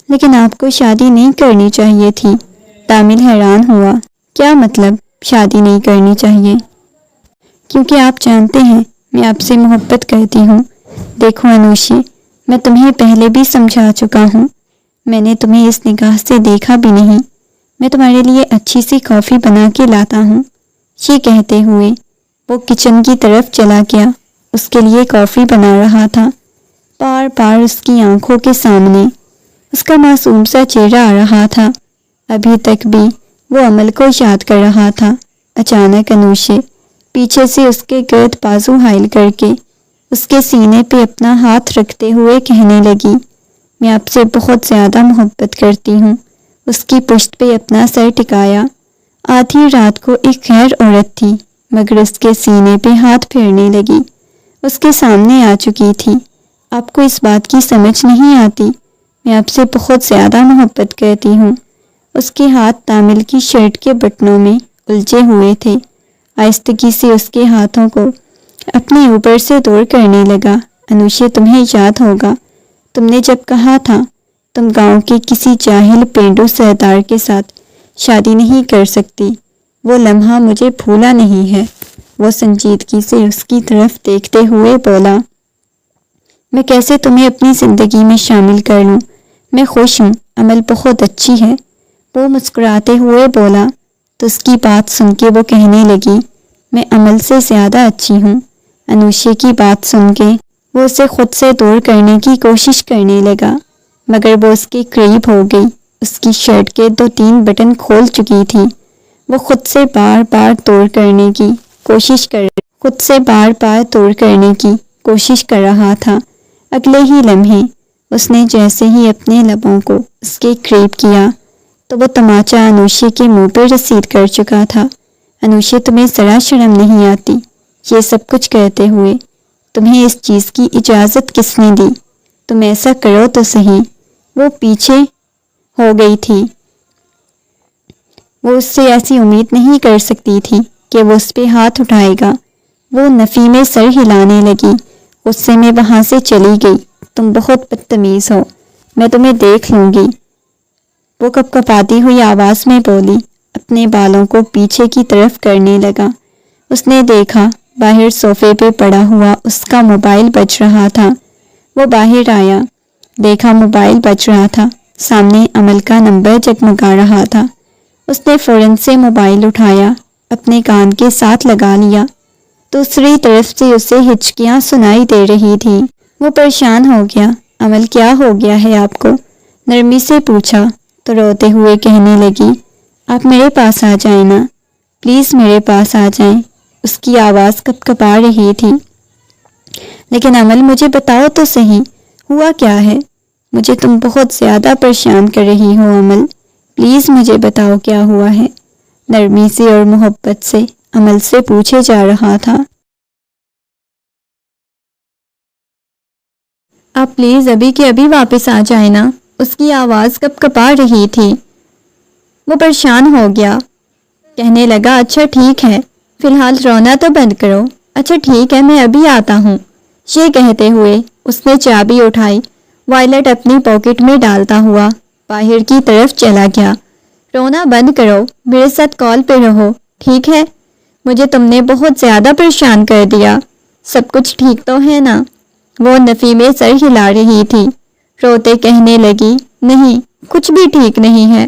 Speaker 1: لیکن آپ کو شادی نہیں کرنی چاہیے تھی۔ تامل حیران ہوا، کیا مطلب شادی نہیں کرنی چاہیے؟ کیونکہ آپ جانتے ہیں میں آپ سے محبت کرتی ہوں۔ دیکھو انوشی، میں تمہیں پہلے بھی سمجھا چکا ہوں، میں نے تمہیں اس نگاہ سے دیکھا بھی نہیں۔ میں تمہارے لیے اچھی سی کافی بنا کے لاتا ہوں۔ یہ کہتے ہوئے وہ کچن کی طرف چلا گیا، اس کے لیے کافی بنا رہا تھا۔ بار بار اس کی آنکھوں کے سامنے اس کا معصوم سا چہرہ آ رہا تھا۔ ابھی تک بھی وہ عمل کو یاد کر رہا تھا۔ اچانک انوشے پیچھے سے اس کے گرد بازو حائل کر کے اس کے سینے پہ اپنا ہاتھ رکھتے ہوئے کہنے لگی میں آپ سے بہت زیادہ محبت کرتی ہوں۔ اس کی پشت پہ اپنا سر ٹکایا۔ آدھی رات کو ایک غیر عورت تھی مگر اس کے سینے پہ ہاتھ پھیرنے لگی، اس کے سامنے آ چکی تھی۔ آپ کو اس بات کی سمجھ نہیں آتی، میں آپ سے بہت زیادہ محبت کرتی ہوں۔ اس کے ہاتھ تامل کی شرٹ کے بٹنوں میں الجھے ہوئے تھے۔ آہستگی سے اس کے ہاتھوں کو اپنے اوپر سے دور کرنے لگا۔ انوشے تمہیں یاد ہوگا، تم نے جب کہا تھا تم گاؤں کے کسی جاہل پینڈو سردار کے ساتھ شادی نہیں کر سکتی، وہ لمحہ مجھے بھولا نہیں ہے۔ وہ سنجیدگی سے اس کی طرف دیکھتے ہوئے بولا میں کیسے تمہیں اپنی زندگی میں شامل کر لوں، میں خوش ہوں، عمل بہت اچھی ہے۔ وہ مسکراتے ہوئے بولا تو اس کی بات سن کے وہ کہنے لگی میں عمل سے زیادہ اچھی ہوں۔ انوشے کی بات سن کے وہ اسے خود سے دور کرنے کی کوشش کرنے لگا مگر وہ اس کے قریب ہو گئی۔ اس کی شرٹ کے 2-3 بٹن کھول چکی تھی۔ وہ خود سے بار بار توڑ کرنے کی کوشش کر رہا تھا۔ اگلے ہی لمحے اس نے جیسے ہی اپنے لبوں کو اس کے قریب کیا تو وہ تماچا انوشے کے منہ پہ رسید کر چکا تھا۔ انوشے تمہیں ذرا شرم نہیں آتی یہ سب کچھ کرتے ہوئے؟ تمہیں اس چیز کی اجازت کس نے دی؟ تم ایسا کرو تو صحیح۔ وہ پیچھے ہو گئی تھی۔ وہ اس سے ایسی امید نہیں کر سکتی تھی کہ وہ اس پہ ہاتھ اٹھائے گا۔ وہ نفی میں سر ہلانے لگی، غصے میں وہاں سے چلی گئی۔ تم بہت بدتمیز ہو، میں تمہیں دیکھ لوں گی، وہ کپکپاتی ہوئی آواز میں بولی۔ اپنے بالوں کو پیچھے کی طرف کرنے لگا۔ اس نے دیکھا باہر صوفے پہ پڑا ہوا اس کا موبائل بج رہا تھا۔ وہ باہر آیا، دیکھا موبائل بج رہا تھا، سامنے عمل کا نمبر جگمگا رہا تھا۔ اس نے فوراً سے موبائل اٹھایا، اپنے کان کے ساتھ لگا لیا۔ دوسری طرف سے اسے ہچکیاں سنائی دے رہی تھی۔ وہ پریشان ہو گیا۔ عمل کیا ہو گیا ہے آپ کو؟ نرمی سے پوچھا تو روتے ہوئے کہنے لگی آپ میرے پاس آ جائیں نا، پلیز میرے پاس آ جائیں۔ اس کی آواز کپکپا رہی تھی۔ لیکن عمل مجھے بتاؤ تو صحیح، ہوا کیا ہے؟ مجھے تم بہت زیادہ پریشان کر رہی ہو عمل، پلیز مجھے بتاؤ کیا ہوا ہے؟ نرمی سے اور محبت سے عمل سے پوچھے جا رہا تھا۔ آپ پلیز ابھی کے ابھی واپس آ جائیں نا، اس کی آواز کپکپا رہی تھی۔ وہ پریشان ہو گیا، کہنے لگا اچھا ٹھیک ہے، فی الحال رونا تو بند کرو، اچھا ٹھیک ہے میں ابھی آتا ہوں۔ یہ کہتے ہوئے اس نے چابی اٹھائی، وائلٹ اپنی پاکٹ میں ڈالتا ہوا باہر کی طرف چلا گیا۔ رونا بند کرو، میرے ساتھ کال پہ رہو، ٹھیک ہے؟ مجھے تم نے بہت زیادہ پریشان کر دیا۔ سب کچھ ٹھیک تو ہے نا؟ وہ نفی میں سر ہلا رہی تھی، روتے کہنے لگی، نہیں، کچھ بھی ٹھیک نہیں ہے،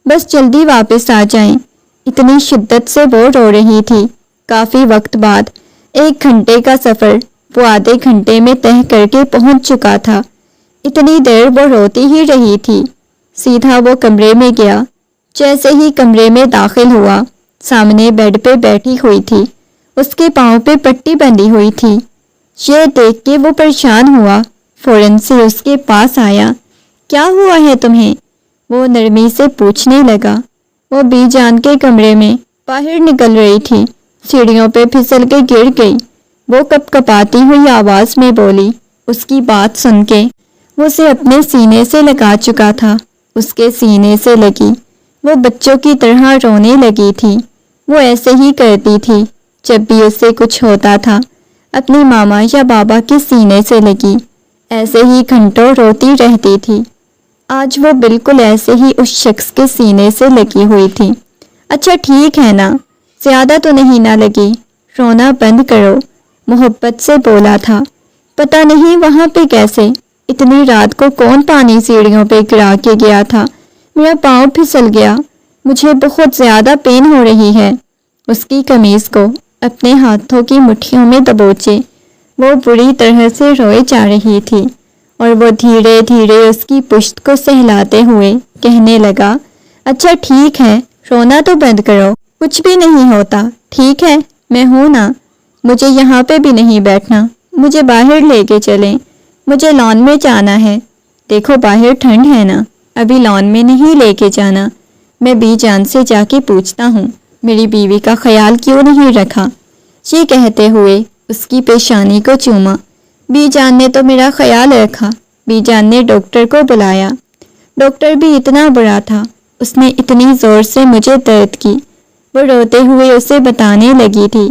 Speaker 1: بس جلدی واپس آ جائیں۔ اتنی شدت سے وہ رو رہی تھی۔ کافی وقت بعد 1 گھنٹے کا سفر وہ آدھے گھنٹے میں طے کر کے پہنچ چکا تھا۔ اتنی دیر وہ روتی ہی رہی تھی۔ سیدھا وہ کمرے میں گیا۔ جیسے ہی کمرے میں داخل ہوا، سامنے بیڈ پہ بیٹھی ہوئی تھی، اس کے پاؤں پہ پٹی بندھی ہوئی تھی۔ یہ دیکھ کے وہ پریشان ہوا، فوراً سے اس کے پاس آیا۔ کیا ہوا ہے تمہیں؟ وہ نرمی سے پوچھنے لگا۔ وہ بی جان کے کمرے میں باہر نکل رہی تھی، سیڑھیوں پہ پھسل کے گر گئی۔ وہ کپ کپاتی ہوئی آواز میں بولی۔ اس کی بات سن کے وہ اسے اپنے سینے سے لگا چکا تھا، اس کے سینے سے لگی۔ وہ بچوں کی طرح رونے لگی تھی۔ وہ ایسے ہی کرتی تھی جب بھی اس سے کچھ ہوتا تھا، اپنی ماما یا بابا کے سینے سے لگی، ایسے ہی گھنٹوں روتی رہتی تھی۔ آج وہ بالکل ایسے ہی اس شخص کے سینے سے لگی ہوئی تھی۔ اچھا ٹھیک ہے نا، زیادہ تو نہیں نہ لگی، رونا بند کرو، محبت سے بولا تھا۔ پتہ نہیں وہاں پہ کیسے، اتنی رات کو کون پانی سیڑھیوں پہ گرا کے گیا تھا، میرا پاؤں پھسل گیا، مجھے بہت زیادہ پین ہو رہی ہے۔ اس کی قمیض کو اپنے ہاتھوں کی مٹھیوں میں دبوچے وہ بری طرح سے روئے جا رہی تھی، اور وہ دھیرے دھیرے اس کی پشت کو سہلاتے ہوئے کہنے لگا، اچھا ٹھیک ہے، رونا تو بند کرو، کچھ بھی نہیں ہوتا، ٹھیک ہے، میں ہوں نا، مجھے یہاں پہ بھی نہیں بیٹھنا، مجھے باہر لے کے چلیں، مجھے لان میں جانا ہے، دیکھو باہر ٹھنڈ ہے نا، ابھی لان میں نہیں لے کے جانا، میں بی جان سے جا کے پوچھتا ہوں، میری بیوی کا خیال کیوں نہیں رکھا۔ یہ کہتے ہوئے اس کی پیشانی کو چوما۔ بی جان نے تو میرا خیال رکھا۔ بی جان نے ڈاکٹر کو بلایا۔ ڈاکٹر بھی اتنا برا تھا، اس نے اتنی زور سے مجھے درد کی۔ وہ روتے ہوئے اسے بتانے لگی تھی۔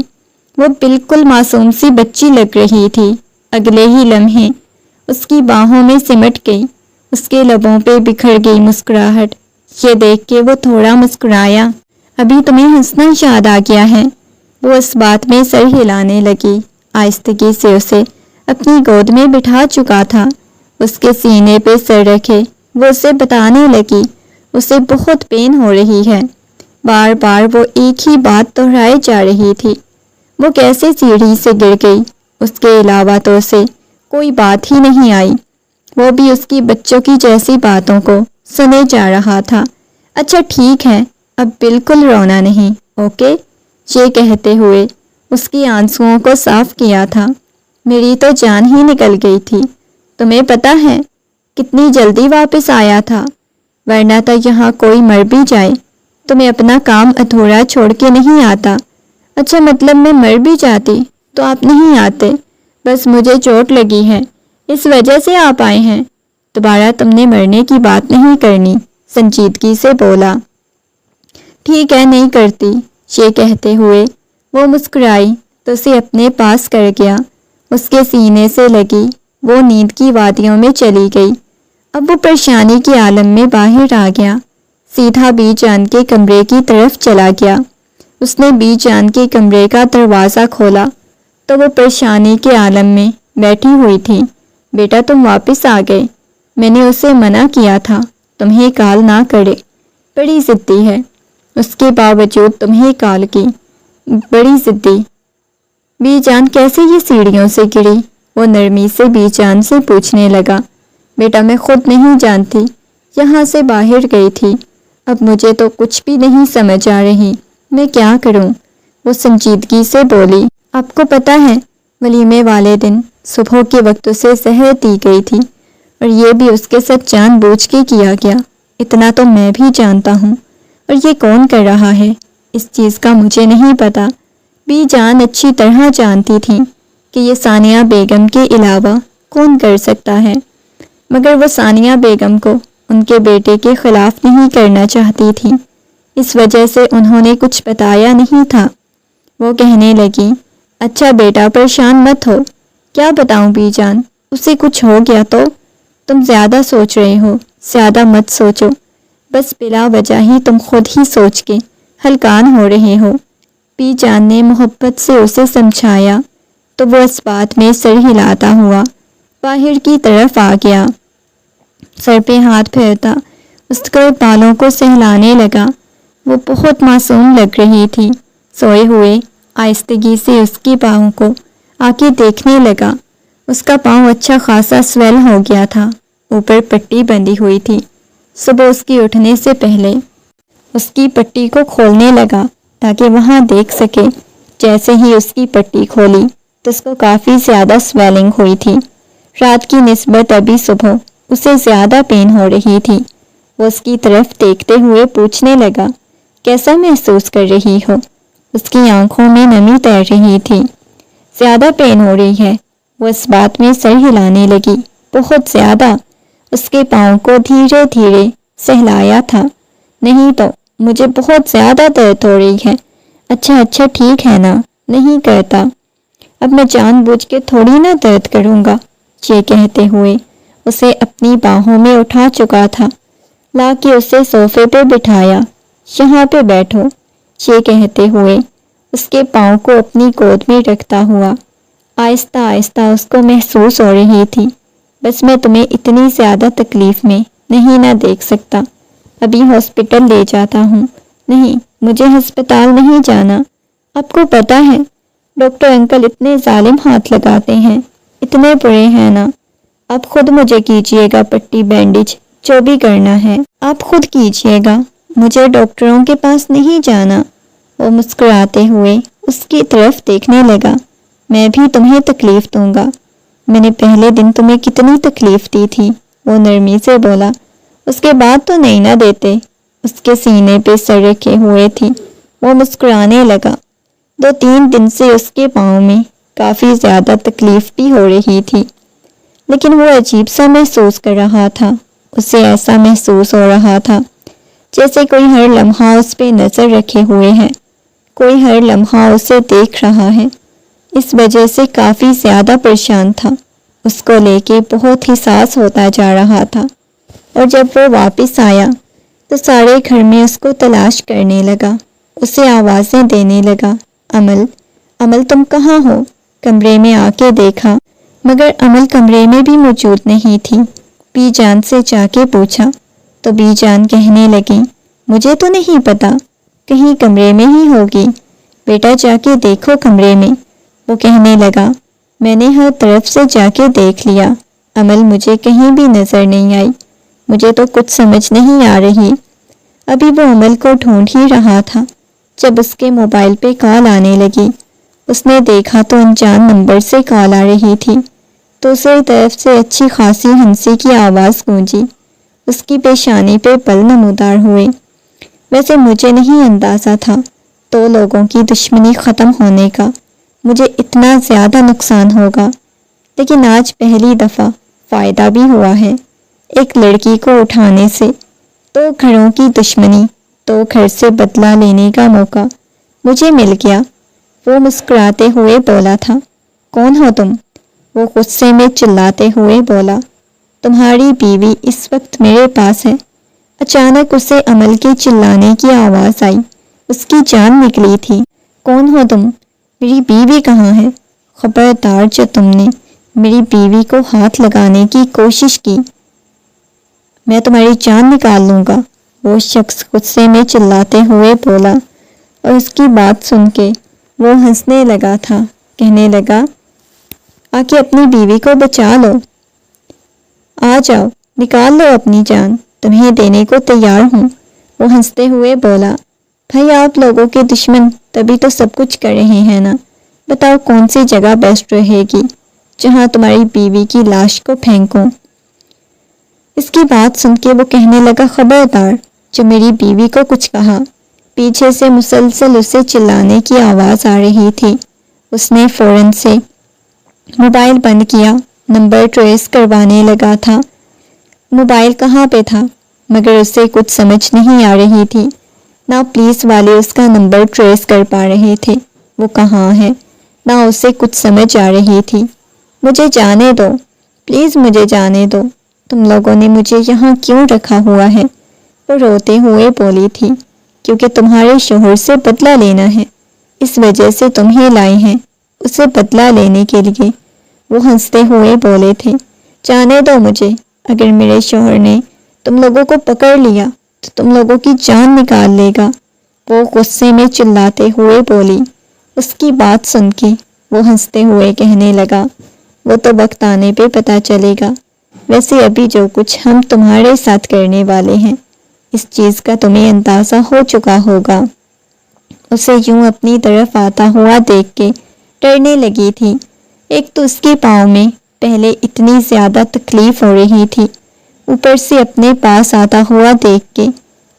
Speaker 1: وہ بالکل معصوم سی بچی لگ رہی تھی۔ اگلے ہی لمحے اس کی باہوں میں سمٹ گئی، اس کے لبوں پہ بکھر گئی مسکراہٹ۔ یہ دیکھ کے وہ تھوڑا مسکرایا۔ ابھی تمہیں ہنسنا یاد آ گیا ہے؟ وہ اس بات میں سر ہلانے لگی۔ آہستگی سے اسے اپنی گود میں بٹھا چکا تھا، اس کے سینے پہ سر رکھے وہ اسے بتانے لگی، اسے بہت پین ہو رہی ہے۔ بار بار وہ ایک ہی بات دہرائے جا رہی تھی۔ وہ کیسے سیڑھی سے گر گئی، اس کے علاوہ تو اسے کوئی بات ہی نہیں آئی۔ وہ بھی اس کی بچوں کی جیسی باتوں کو سنے جا رہا تھا۔ اچھا ٹھیک ہے، اب بالکل رونا نہیں، اوکے؟ یہ کہتے ہوئے اس کی آنسوؤں کو صاف کیا تھا۔ میری تو جان ہی نکل گئی تھی، تمہیں پتہ ہے کتنی جلدی واپس آیا تھا، ورنہ تو یہاں کوئی مر بھی جائے تو میں اپنا کام ادھورا چھوڑ کے نہیں آتا۔ اچھا مطلب میں مر بھی جاتی تو آپ نہیں آتے، بس مجھے چوٹ لگی ہے اس وجہ سے آپ آئے ہیں، دوبارہ تم نے مرنے کی بات نہیں کرنی، سنجیدگی سے بولا۔ ٹھیک ہے، نہیں کرتی۔ یہ کہتے ہوئے وہ مسکرائی تو اسے اپنے پاس کر گیا، اس کے سینے سے لگی، وہ نیند کی وادیوں میں چلی گئی۔ اب وہ پریشانی کے عالم میں باہر آ گیا، سیدھا بی جان کے کمرے کی طرف چلا گیا۔ اس نے بی جان کے کمرے کا دروازہ کھولا تو وہ پریشانی کے عالم میں بیٹھی ہوئی تھی۔ بیٹا تم واپس آ گئے، میں نے اسے منع کیا تھا تمہیں کال نہ کرے، بڑی ضدی ہے، اس کے باوجود تمہیں کال کی، بڑی ضدی۔ بی جان کیسے یہ سیڑھیوں سے گری؟ وہ نرمی سے بی جان سے پوچھنے لگا۔ بیٹا میں خود نہیں جانتی، یہاں سے باہر گئی تھی، اب مجھے تو کچھ بھی نہیں سمجھ آ رہی، میں کیا کروں؟ وہ سنجیدگی سے بولی۔ آپ کو پتہ ہے ولیمے والے دن صبح کے وقت اسے زہر دی گئی تھی، اور یہ بھی اس کے ساتھ جان بوجھ کے کیا گیا، اتنا تو میں بھی جانتا ہوں، اور یہ کون کر رہا ہے اس چیز کا مجھے نہیں پتا۔ بی جان اچھی طرح جانتی تھی کہ یہ ثانیہ بیگم کے علاوہ کون کر سکتا ہے، مگر وہ ثانیہ بیگم کو ان کے بیٹے کے خلاف نہیں کرنا چاہتی تھی، اس وجہ سے انہوں نے کچھ بتایا نہیں تھا۔ وہ کہنے لگی، اچھا بیٹا پریشان مت ہو، کیا بتاؤں بی جان، اسے کچھ ہو گیا تو؟ تم زیادہ سوچ رہے ہو، زیادہ مت سوچو، بس بلا وجہ ہی تم خود ہی سوچ کے ہلکان ہو رہے ہو۔ بی جان نے محبت سے اسے سمجھایا تو وہ اس بات میں سر ہلاتا ہوا باہر کی طرف آ گیا۔ سر پہ ہاتھ پھیرتا اس کے بالوں کو سہلانے لگا۔ وہ بہت معصوم لگ رہی تھی۔ سوئے ہوئے آہستگی سے اس کی پاؤں کو آ کے دیکھنے لگا۔ اس کا پاؤں اچھا خاصا سویل ہو گیا تھا، اوپر پٹی بندھی ہوئی تھی۔ صبح اس کی اٹھنے سے پہلے اس کی پٹی کو کھولنے لگا تاکہ وہاں دیکھ سکے۔ جیسے ہی اس کی پٹی کھولی تو اس کو کافی زیادہ سویلنگ ہوئی تھی۔ رات کی نسبت ابھی صبح اسے زیادہ پین ہو رہی تھی۔ وہ اس کی طرف دیکھتے ہوئے پوچھنے لگا، کیسا محسوس کر رہی ہو؟ اس کی آنکھوں میں نمی تیر رہی تھی۔ زیادہ پین ہو رہی ہے، وہ اس بات میں سر ہلانے لگی۔ بہت زیادہ۔ اس کے پاؤں کو دھیرے دھیرے سہلایا تھا۔ نہیں تو مجھے بہت زیادہ درد ہو رہی ہے۔ اچھا ٹھیک ہے نا، نہیں کرتا۔ اب میں جان بوجھ کے تھوڑی نہ درد کروں گا۔ یہ کہتے ہوئے اسے اپنی باہوں میں اٹھا چکا تھا، لا کے اسے صوفے پہ بٹھایا۔ یہاں پہ بیٹھو، یہ کہتے ہوئے اس کے پاؤں کو اپنی گود میں رکھتا ہوا آہستہ آہستہ اس کو محسوس ہو رہی تھی، بس میں تمہیں اتنی زیادہ تکلیف میں نہیں نہ دیکھ سکتا، ابھی ہاسپٹل لے جاتا ہوں۔ نہیں، مجھے ہسپتال نہیں جانا۔ آپ کو پتہ ہے ڈاکٹر انکل اتنے ظالم ہاتھ لگاتے ہیں، اتنے برے ہیں نا۔ آپ خود مجھے کیجئے گا پٹی بینڈیج، جو بھی کرنا ہے آپ خود کیجئے گا، مجھے ڈاکٹروں کے پاس نہیں جانا۔ وہ مسکراتے ہوئے اس کی طرف دیکھنے لگا۔ میں بھی تمہیں تکلیف دوں گا، میں نے پہلے دن تمہیں کتنی تکلیف دی تھی، وہ نرمی سے بولا۔ اس کے بعد تو نہیں نہ دیتے۔ اس کے سینے پہ سر رکھے ہوئے تھی۔ وہ مسکرانے لگا۔ 2-3 دن سے اس کے پاؤں میں کافی زیادہ تکلیف بھی ہو رہی تھی، لیکن وہ عجیب سا محسوس کر رہا تھا۔ اسے ایسا محسوس ہو رہا تھا جیسے کوئی ہر لمحہ اس پہ نظر رکھے ہوئے ہے، کوئی ہر لمحہ اسے دیکھ رہا ہے۔ اس وجہ سے کافی زیادہ پریشان تھا، اس کو لے کے بہت حساس ہوتا جا رہا تھا۔ اور جب وہ واپس آیا تو سارے گھر میں اس کو تلاش کرنے لگا، اسے آوازیں دینے لگا، امل، امل تم کہاں ہو؟ کمرے میں آ کے دیکھا مگر امل کمرے میں بھی موجود نہیں تھی۔ بی جان سے جا کے پوچھا تو بی جان کہنے لگی، مجھے تو نہیں پتا، کہیں کمرے میں ہی ہوگی، بیٹا جا کے دیکھو کمرے میں۔ وہ کہنے لگا، میں نے ہر طرف سے جا کے دیکھ لیا، امل مجھے کہیں بھی نظر نہیں آئی، مجھے تو کچھ سمجھ نہیں آ رہی۔ ابھی وہ امل کو ڈھونڈ ہی رہا تھا جب اس کے موبائل پہ کال آنے لگی۔ اس نے دیکھا تو انجان نمبر سے کال آ رہی تھی۔ دوسری طرف سے اچھی خاصی ہنسی کی آواز گونجی۔ اس کی پیشانی پہ پل نمودار ہوئے۔ ویسے مجھے نہیں اندازہ تھا 2 لوگوں کی دشمنی ختم ہونے کا، مجھے اتنا زیادہ نقصان ہوگا، لیکن آج پہلی دفعہ فائدہ بھی ہوا ہے۔ ایک لڑکی کو اٹھانے سے 2 گھروں کی دشمنی، 2 گھر سے بدلہ لینے کا موقع مجھے مل گیا۔ وہ مسکراتے ہوئے بولا تھا، کون ہو تم؟ وہ غصے میں چلاتے ہوئے بولا، تمہاری بیوی اس وقت میرے پاس ہے۔ اچانک اسے امل کے چلانے کی آواز آئی، اس کی جان نکلی تھی۔ کون ہو تم؟ میری بیوی کہاں ہے؟ خبردار جو تم نے میری بیوی کو ہاتھ لگانے کی کوشش کی، میں تمہاری جان نکال لوں گا، وہ شخص غصے میں چلاتے ہوئے بولا۔ اور اس کی بات سن کے وہ ہنسنے لگا تھا، کہنے لگا، آ کے اپنی بیوی کو بچا لو، آ جاؤ، نکال لو اپنی جان، تمہیں دینے کو تیار ہوں۔ وہ ہنستے ہوئے بولا، بھائی آپ لوگوں کے دشمن تبھی تو سب کچھ کر رہے ہیں نا، بتاؤ کون سی جگہ بیسٹ رہے گی جہاں تمہاری بیوی کی لاش کو پھینکوں۔ اس کی بات سن کے وہ کہنے لگا، خبردار جو میری بیوی کو کچھ کہا۔ پیچھے سے مسلسل اسے چلانے کی آواز آ رہی تھی۔ اس نے فوراً سے موبائل بند کیا، نمبر ٹریس کروانے لگا تھا۔ موبائل کہاں پہ تھا مگر اسے کچھ سمجھ نہیں آ رہی تھی، نہ پولیس والے اس کا نمبر ٹریس کر پا رہے تھے، وہ کہاں ہے، نہ اسے کچھ سمجھ آ رہی تھی۔ مجھے جانے دو، پلیز مجھے جانے دو، تم لوگوں نے مجھے یہاں کیوں رکھا ہوا ہے؟ وہ روتے ہوئے بولی تھی، کیونکہ تمہارے شوہر سے بدلہ لینا ہے، اس وجہ سے تمہیں لائے ہیں، اسے بدلہ لینے کے لیے۔ وہ ہنستے ہوئے بولے تھے، جانے دو مجھے، اگر میرے شوہر نے تم لوگوں کو پکڑ لیا تو تم لوگوں کی جان نکال لے گا۔ وہ غصے میں چلاتے ہوئے بولی۔ اس کی بات سن کے وہ ہنستے ہوئے کہنے لگا، وہ تو وقت آنے پہ پتہ چلے گا، ویسے ابھی جو کچھ ہم تمہارے ساتھ کرنے والے ہیں اس چیز کا تمہیں اندازہ ہو چکا ہوگا۔ اسے یوں اپنی طرف آتا ہوا دیکھ کے ڈرنے لگی تھی۔ ایک تو اس کے پاؤں میں پہلے اتنی زیادہ تکلیف ہو رہی تھی، اوپر سے اپنے پاس آتا ہوا دیکھ کے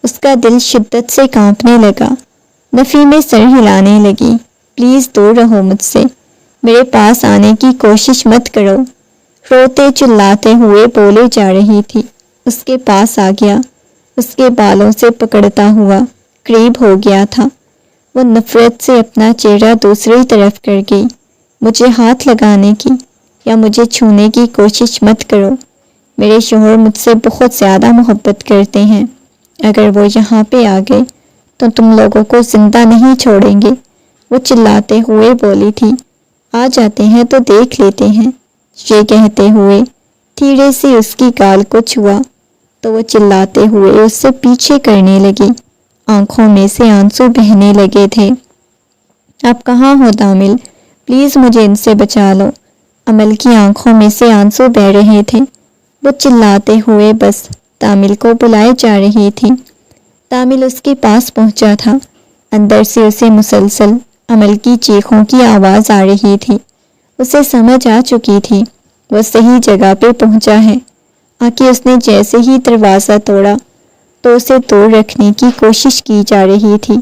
Speaker 1: اس کا دل شدت سے کانپنے لگا۔ نفی میں سر ہلانے لگی، پلیز دور رہو مجھ سے، میرے پاس آنے کی کوشش مت کرو۔ روتے چلاتے ہوئے بولے جا رہی تھی۔ اس کے پاس آ گیا، اس کے بالوں سے پکڑتا ہوا قریب ہو گیا تھا۔ وہ نفرت سے اپنا چہرہ دوسری طرف کر گئی۔ مجھے ہاتھ لگانے کی یا مجھے چھونے کی کوشش مت کرو، میرے شوہر مجھ سے بہت زیادہ محبت کرتے ہیں، اگر وہ یہاں پہ آ گئے تو تم لوگوں کو زندہ نہیں چھوڑیں گے۔ وہ چلاتے ہوئے بولی تھی، آ جاتے ہیں تو دیکھ لیتے ہیں۔ یہ کہتے ہوئے دھیرے سے اس کی گال کو چھوا تو وہ چلاتے ہوئے اس سے پیچھے کرنے لگی۔ آنکھوں میں سے آنسو بہنے لگے تھے۔ آپ کہاں ہو تامل؟ پلیز مجھے ان سے بچا لو۔ امل کی آنکھوں میں سے آنسو بہہ رہے تھے۔ وہ چلاتے ہوئے بس تامل کو بلائے جا رہی تھی۔ تامل اس کے پاس پہنچا تھا۔ اندر سے اسے مسلسل امل کی چیخوں کی آواز آ رہی تھی۔ اسے سمجھ آ چکی تھی وہ صحیح جگہ پہ پہنچا ہے۔ آکے اس نے جیسے ہی دروازہ توڑا تو اسے دور رکھنے کی کوشش کی جا رہی تھی،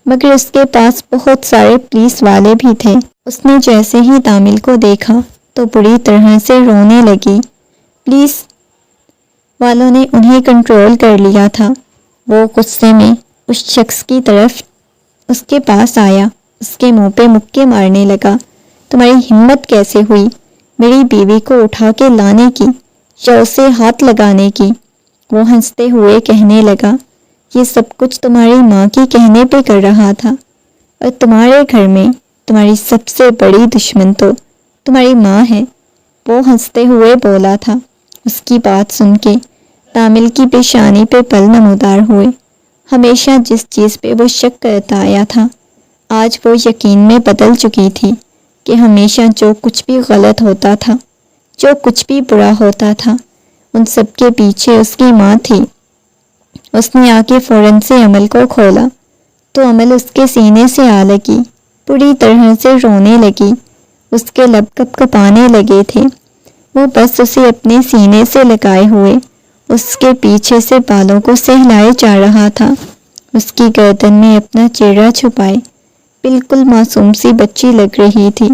Speaker 1: مگر اس کے پاس بہت سارے پولیس والے بھی تھے۔ اس نے جیسے ہی تامل کو دیکھا تو بری طرح سے رونے لگی۔ پولیس والوں نے انہیں کنٹرول کر لیا تھا۔ وہ غصے میں اس شخص کی طرف اس کے پاس آیا، اس کے منہ پہ مکے مارنے لگا۔ تمہاری ہمت کیسے ہوئی میری بیوی کو اٹھا کے لانے کی یا اسے ہاتھ لگانے کی؟ وہ ہنستے ہوئے کہنے لگا، یہ سب کچھ تمہاری ماں کے کہنے پہ کر رہا تھا، اور تمہارے گھر میں تمہاری سب سے بڑی دشمن تو تمہاری ماں ہے۔ وہ ہنستے ہوئے بولا تھا۔ اس کی بات سن کے تامل کی پیشانی پہ پل نمودار ہوئے۔ ہمیشہ جس چیز پہ وہ شک کرتا آیا تھا آج وہ یقین میں بدل چکی تھی کہ ہمیشہ جو کچھ بھی غلط ہوتا تھا، جو کچھ بھی برا ہوتا تھا، ان سب کے پیچھے اس کی ماں تھی۔ اس نے آ کے فوراً سے امل کو کھولا تو امل اس کے سینے سے آ لگی، پوری طرح سے رونے لگی۔ اس کے لب کپ کپانے لگے تھے۔ وہ بس اسے اپنے سینے سے لگائے ہوئے اس کے پیچھے سے بالوں کو سہلائے جا رہا تھا، اس کی گردن میں اپنا چہرہ چھپائے۔ بالکل معصوم سی بچی لگ رہی تھی۔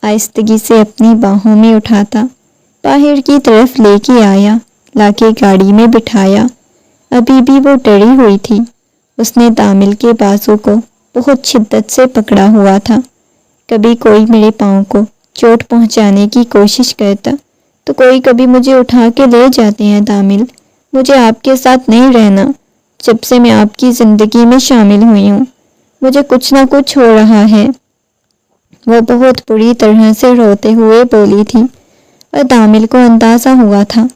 Speaker 1: آہستگی سے اپنی باہوں میں اٹھاتا باہر کی طرف لے کے آیا، لا کے گاڑی میں بٹھایا۔ ابھی بھی وہ ڈری ہوئی تھی۔ اس نے تامل کے بازو کو بہت شدت سے پکڑا ہوا تھا۔ کبھی کوئی میرے پاؤں کو چوٹ پہنچانے کی کوشش کرتا تو کوئی کبھی مجھے اٹھا کے لے جاتے ہیں تامل، مجھے آپ کے ساتھ نہیں رہنا۔ جب سے میں آپ کی زندگی میں شامل ہوئی ہوں مجھے کچھ نہ کچھ ہو رہا ہے۔ وہ بہت بری طرح سے روتے ہوئے بولی تھی، اور تامل کو اندازہ ہوا تھا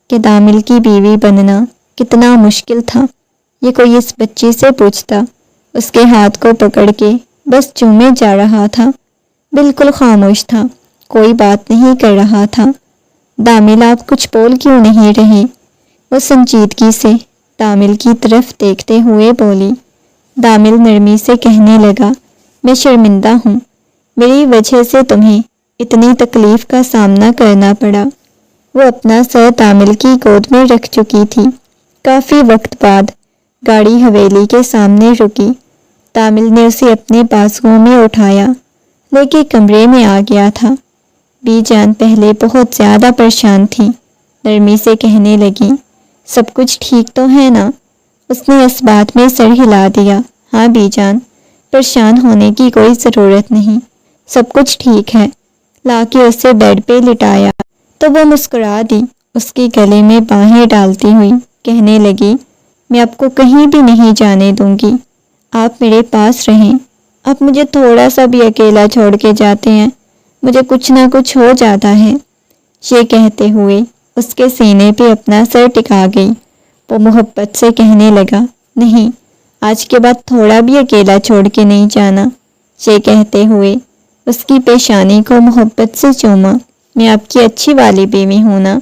Speaker 1: کہ تامل کی بیوی بننا کتنا مشکل تھا۔ یہ کوئی اس بچی سے پوچھتا، اس کے ہاتھ کو پکڑ کے بس چومے جا رہا تھا، بالکل خاموش تھا، کوئی بات نہیں کر رہا تھا۔ تامل آپ کچھ بول کیوں نہیں رہے؟ وہ سنجیدگی سے تامل کی طرف دیکھتے ہوئے بولی۔ تامل نرمی سے کہنے لگا، میں شرمندہ ہوں، میری وجہ سے تمہیں اتنی تکلیف کا سامنا کرنا پڑا۔ وہ اپنا سر تامل کی گود میں رکھ چکی تھی۔ کافی وقت بعد گاڑی حویلی کے سامنے رکی۔ تامل نے اسے اپنے بازوؤں میں اٹھایا، لے کے کمرے میں آ گیا تھا۔ بی جان پہلے بہت زیادہ پریشان تھی، نرمی سے کہنے لگی، سب کچھ ٹھیک تو ہے نا؟ اس نے اس بات میں سر ہلا دیا، ہاں بی جان، پریشان ہونے کی کوئی ضرورت نہیں، سب کچھ ٹھیک ہے، لا کے اسے بیڈ پہ لٹایا تو وہ مسکرا دی، اس کے گلے میں باہیں ڈالتی ہوئی کہنے لگی، میں آپ کو کہیں بھی نہیں جانے دوں گی، آپ میرے پاس رہیں، آپ مجھے تھوڑا سا بھی اکیلا چھوڑ کے جاتے ہیں، مجھے کچھ نہ کچھ ہو جاتا ہے۔ یہ کہتے ہوئے اس کے سینے پہ اپنا سر ٹکا گئی۔ وہ محبت سے کہنے لگا، نہیں، آج کے بعد تھوڑا بھی اکیلا چھوڑ کے نہیں جانا۔ یہ کہتے ہوئے اس کی پیشانی کو محبت سے چوما، میں آپ کی اچھی والی بیوی ہوں نا؟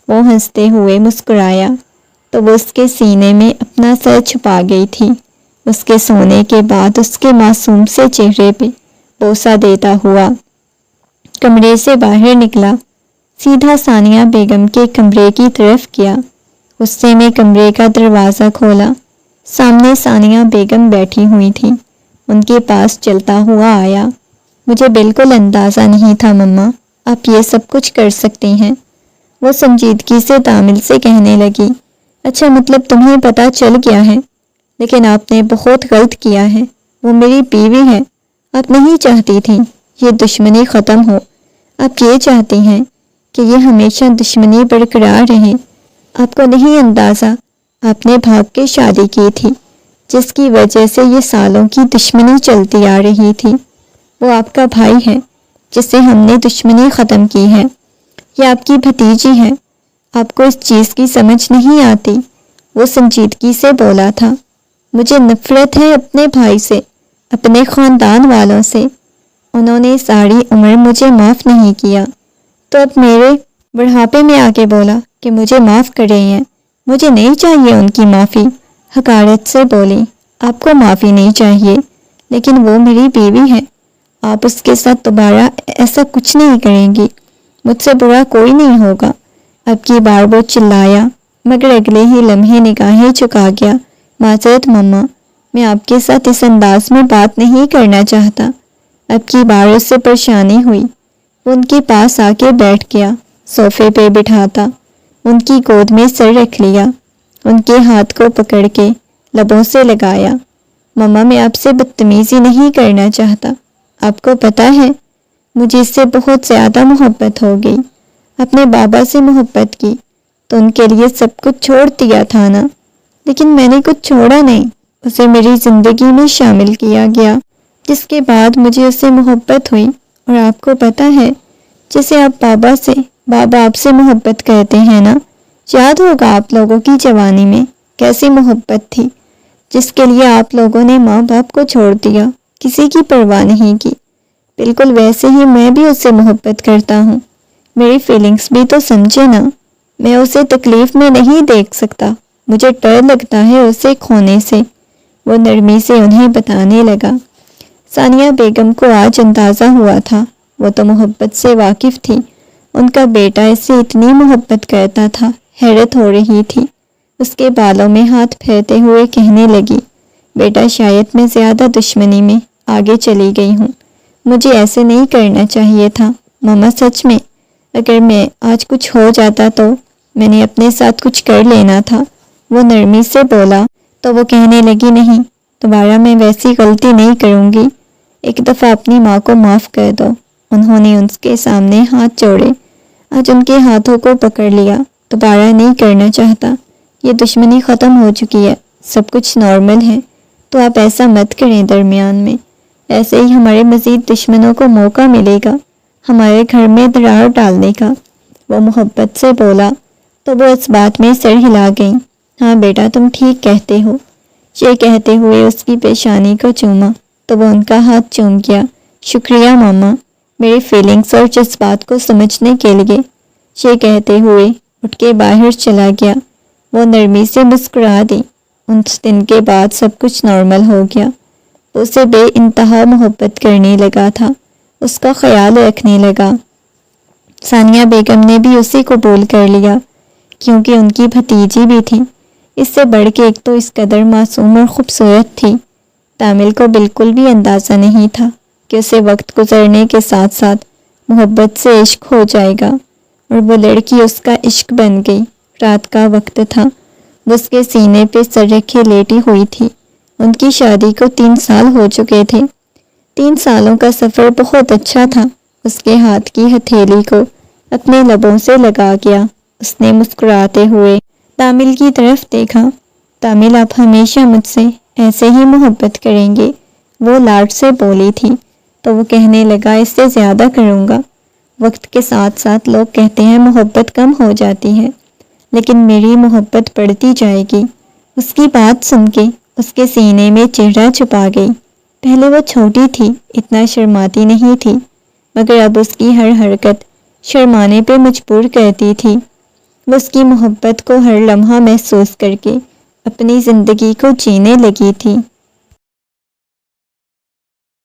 Speaker 1: وہ ہنستے ہوئے مسکرایا تو وہ اس کے سینے میں اپنا سر چھپا گئی تھی۔ اس کے سونے کے بعد اس کے معصوم سے چہرے پہ بوسہ دیتا ہوا کمرے سے باہر نکلا، سیدھا ثانیہ بیگم کے کمرے کی طرف گیا۔ غصے میں کمرے کا دروازہ کھولا، سامنے ثانیہ بیگم بیٹھی ہوئی تھی، ان کے پاس چلتا ہوا آیا۔ مجھے بالکل اندازہ نہیں تھا مما آپ یہ سب کچھ کر سکتی ہیں، وہ سنجیدگی سے تامل سے کہنے لگی۔ اچھا، مطلب تمہیں پتہ چل گیا ہے، لیکن آپ نے بہت غلط کیا ہے، وہ میری بیوی ہے، آپ نہیں چاہتی تھی یہ دشمنی ختم ہو، آپ یہ چاہتی ہیں کہ یہ ہمیشہ دشمنی برقرار رہے۔ آپ کو نہیں اندازہ آپ نے بھاگ کے شادی کی تھی، جس کی وجہ سے یہ سالوں کی دشمنی چلتی آ رہی تھی۔ وہ آپ کا بھائی ہے جس سے ہم نے دشمنی ختم کی ہے، یہ آپ کی بھتیجی ہے، آپ کو اس چیز کی سمجھ نہیں آتی، وہ سنجیدگی سے بولا تھا۔ مجھے نفرت ہے اپنے بھائی سے، اپنے خاندان والوں سے، انہوں نے ساری عمر مجھے معاف نہیں کیا، تو اب میرے بڑھاپے میں آ کے بولا کہ مجھے معاف کر رہی ہیں، مجھے نہیں چاہیے ان کی معافی۔ حقارت سے بولی، آپ کو معافی نہیں چاہیے، لیکن وہ میری بیوی ہے، آپ اس کے ساتھ دوبارہ ایسا کچھ نہیں کریں گی، مجھ سے برا کوئی نہیں ہوگا۔ اب کی بار وہ چلایا، مگر اگلے ہی لمحے نگاہیں چکا گیا۔ معذرت مما، میں آپ کے ساتھ اس انداز میں بات نہیں کرنا چاہتا۔ اب کی بار اس سے پریشانی ہوئی، وہ ان کے پاس آ کے بیٹھ گیا، صوفے پہ بٹھاتا ان کی گود میں سر رکھ لیا، ان کے ہاتھ کو پکڑ کے لبوں سے لگایا۔ مما، میں آپ سے بدتمیزی نہیں کرنا چاہتا، آپ کو پتہ ہے مجھے اس سے بہت زیادہ محبت ہو گئی، اپنے بابا سے محبت کی تو ان کے لیے سب کچھ چھوڑ دیا تھا نا، لیکن میں نے کچھ چھوڑا نہیں، اسے میری زندگی میں شامل کیا گیا، جس کے بعد مجھے اس سے محبت ہوئی۔ اور آپ کو پتہ ہے جیسے آپ بابا آپ سے محبت کرتے ہیں نا، یاد ہوگا آپ لوگوں کی جوانی میں کیسی محبت تھی، جس کے لیے آپ لوگوں نے ماں باپ کو چھوڑ دیا، کسی کی پرواہ نہیں کی، بالکل ویسے ہی میں بھی اس سے محبت کرتا ہوں، میری فیلنگز بھی تو سمجھے نا، میں اسے تکلیف میں نہیں دیکھ سکتا، مجھے ڈر لگتا ہے اسے کھونے سے، وہ نرمی سے انہیں بتانے لگا۔ ثانیہ بیگم کو آج اندازہ ہوا تھا، وہ تو محبت سے واقف تھی، ان کا بیٹا اس سے اتنی محبت کرتا تھا، حیرت ہو رہی تھی۔ اس کے بالوں میں ہاتھ پھیرتے ہوئے کہنے لگی، بیٹا شاید میں زیادہ دشمنی میں آگے چلی گئی ہوں، مجھے ایسے نہیں کرنا چاہیے تھا ماما، سچ میں اگر میں آج کچھ ہو جاتا تو میں نے اپنے ساتھ کچھ کر لینا تھا، وہ نرمی سے بولا تو وہ کہنے لگی، نہیں، دوبارہ میں ویسی غلطی نہیں کروں گی، ایک دفعہ اپنی ماں کو معاف کر دو۔ انہوں نے ان کے سامنے ہاتھ جوڑے، آج ان کے ہاتھوں کو پکڑ لیا، دوبارہ نہیں کرنا چاہتا، یہ دشمنی ختم ہو چکی ہے، سب کچھ نارمل ہے، تو آپ ایسا مت کریں درمیان میں، ایسے ہی ہمارے مزید دشمنوں کو موقع ملے گا ہمارے گھر میں درار ڈالنے کا، وہ محبت سے بولا تو وہ اس بات میں سر ہلا گئی۔ ہاں بیٹا، تم ٹھیک کہتے ہو، یہ کہتے ہوئے اس کی پیشانی کو چوما تو وہ ان کا ہاتھ چوم گیا۔ شکریہ ماما، میری فیلنگز اور جذبات کو سمجھنے کے لیے، یہ کہتے ہوئے اٹھ کے باہر چلا گیا۔ وہ نرمی سے مسکرا دی، اس دن کے بعد سب کچھ نارمل ہو گیا، اسے بے انتہا محبت کرنے لگا تھا، اس کا خیال رکھنے لگا۔ ثانیہ بیگم نے بھی اسے قبول کر لیا، کیونکہ ان کی بھتیجی بھی تھی، اس سے بڑھ کے ایک تو اس قدر معصوم اور خوبصورت تھی۔ تامل کو بالکل بھی اندازہ نہیں تھا کہ اسے وقت گزرنے کے ساتھ ساتھ محبت سے عشق ہو جائے گا، اور وہ لڑکی اس کا عشق بن گئی۔ رات کا وقت تھا، وہ اس کے سینے پہ سر رکھے لیٹی ہوئی تھی۔ ان کی شادی کو 3 سال ہو چکے تھے۔ 3 سالوں کا سفر بہت اچھا تھا، اس کے ہاتھ کی ہتھیلی کو اپنے لبوں سے لگا گیا۔ اس نے مسکراتے ہوئے تامل کی طرف دیکھا۔ تامل، آپ ہمیشہ مجھ سے ایسے ہی محبت کریں گے؟ وہ لاڈ سے بولی تھی تو وہ کہنے لگا، اس سے زیادہ کروں گا۔ وقت کے ساتھ ساتھ لوگ کہتے ہیں محبت کم ہو جاتی ہے، لیکن میری محبت بڑھتی جائے گی۔ اس کی بات سن کے اس کے سینے میں چہرہ چھپا گئی۔ پہلے وہ چھوٹی تھی، اتنا شرماتی نہیں تھی، مگر اب اس کی ہر حرکت شرمانے پہ مجبور کرتی تھی۔ وہ اس کی محبت کو ہر لمحہ محسوس کر کے اپنی زندگی کو جینے لگی تھی۔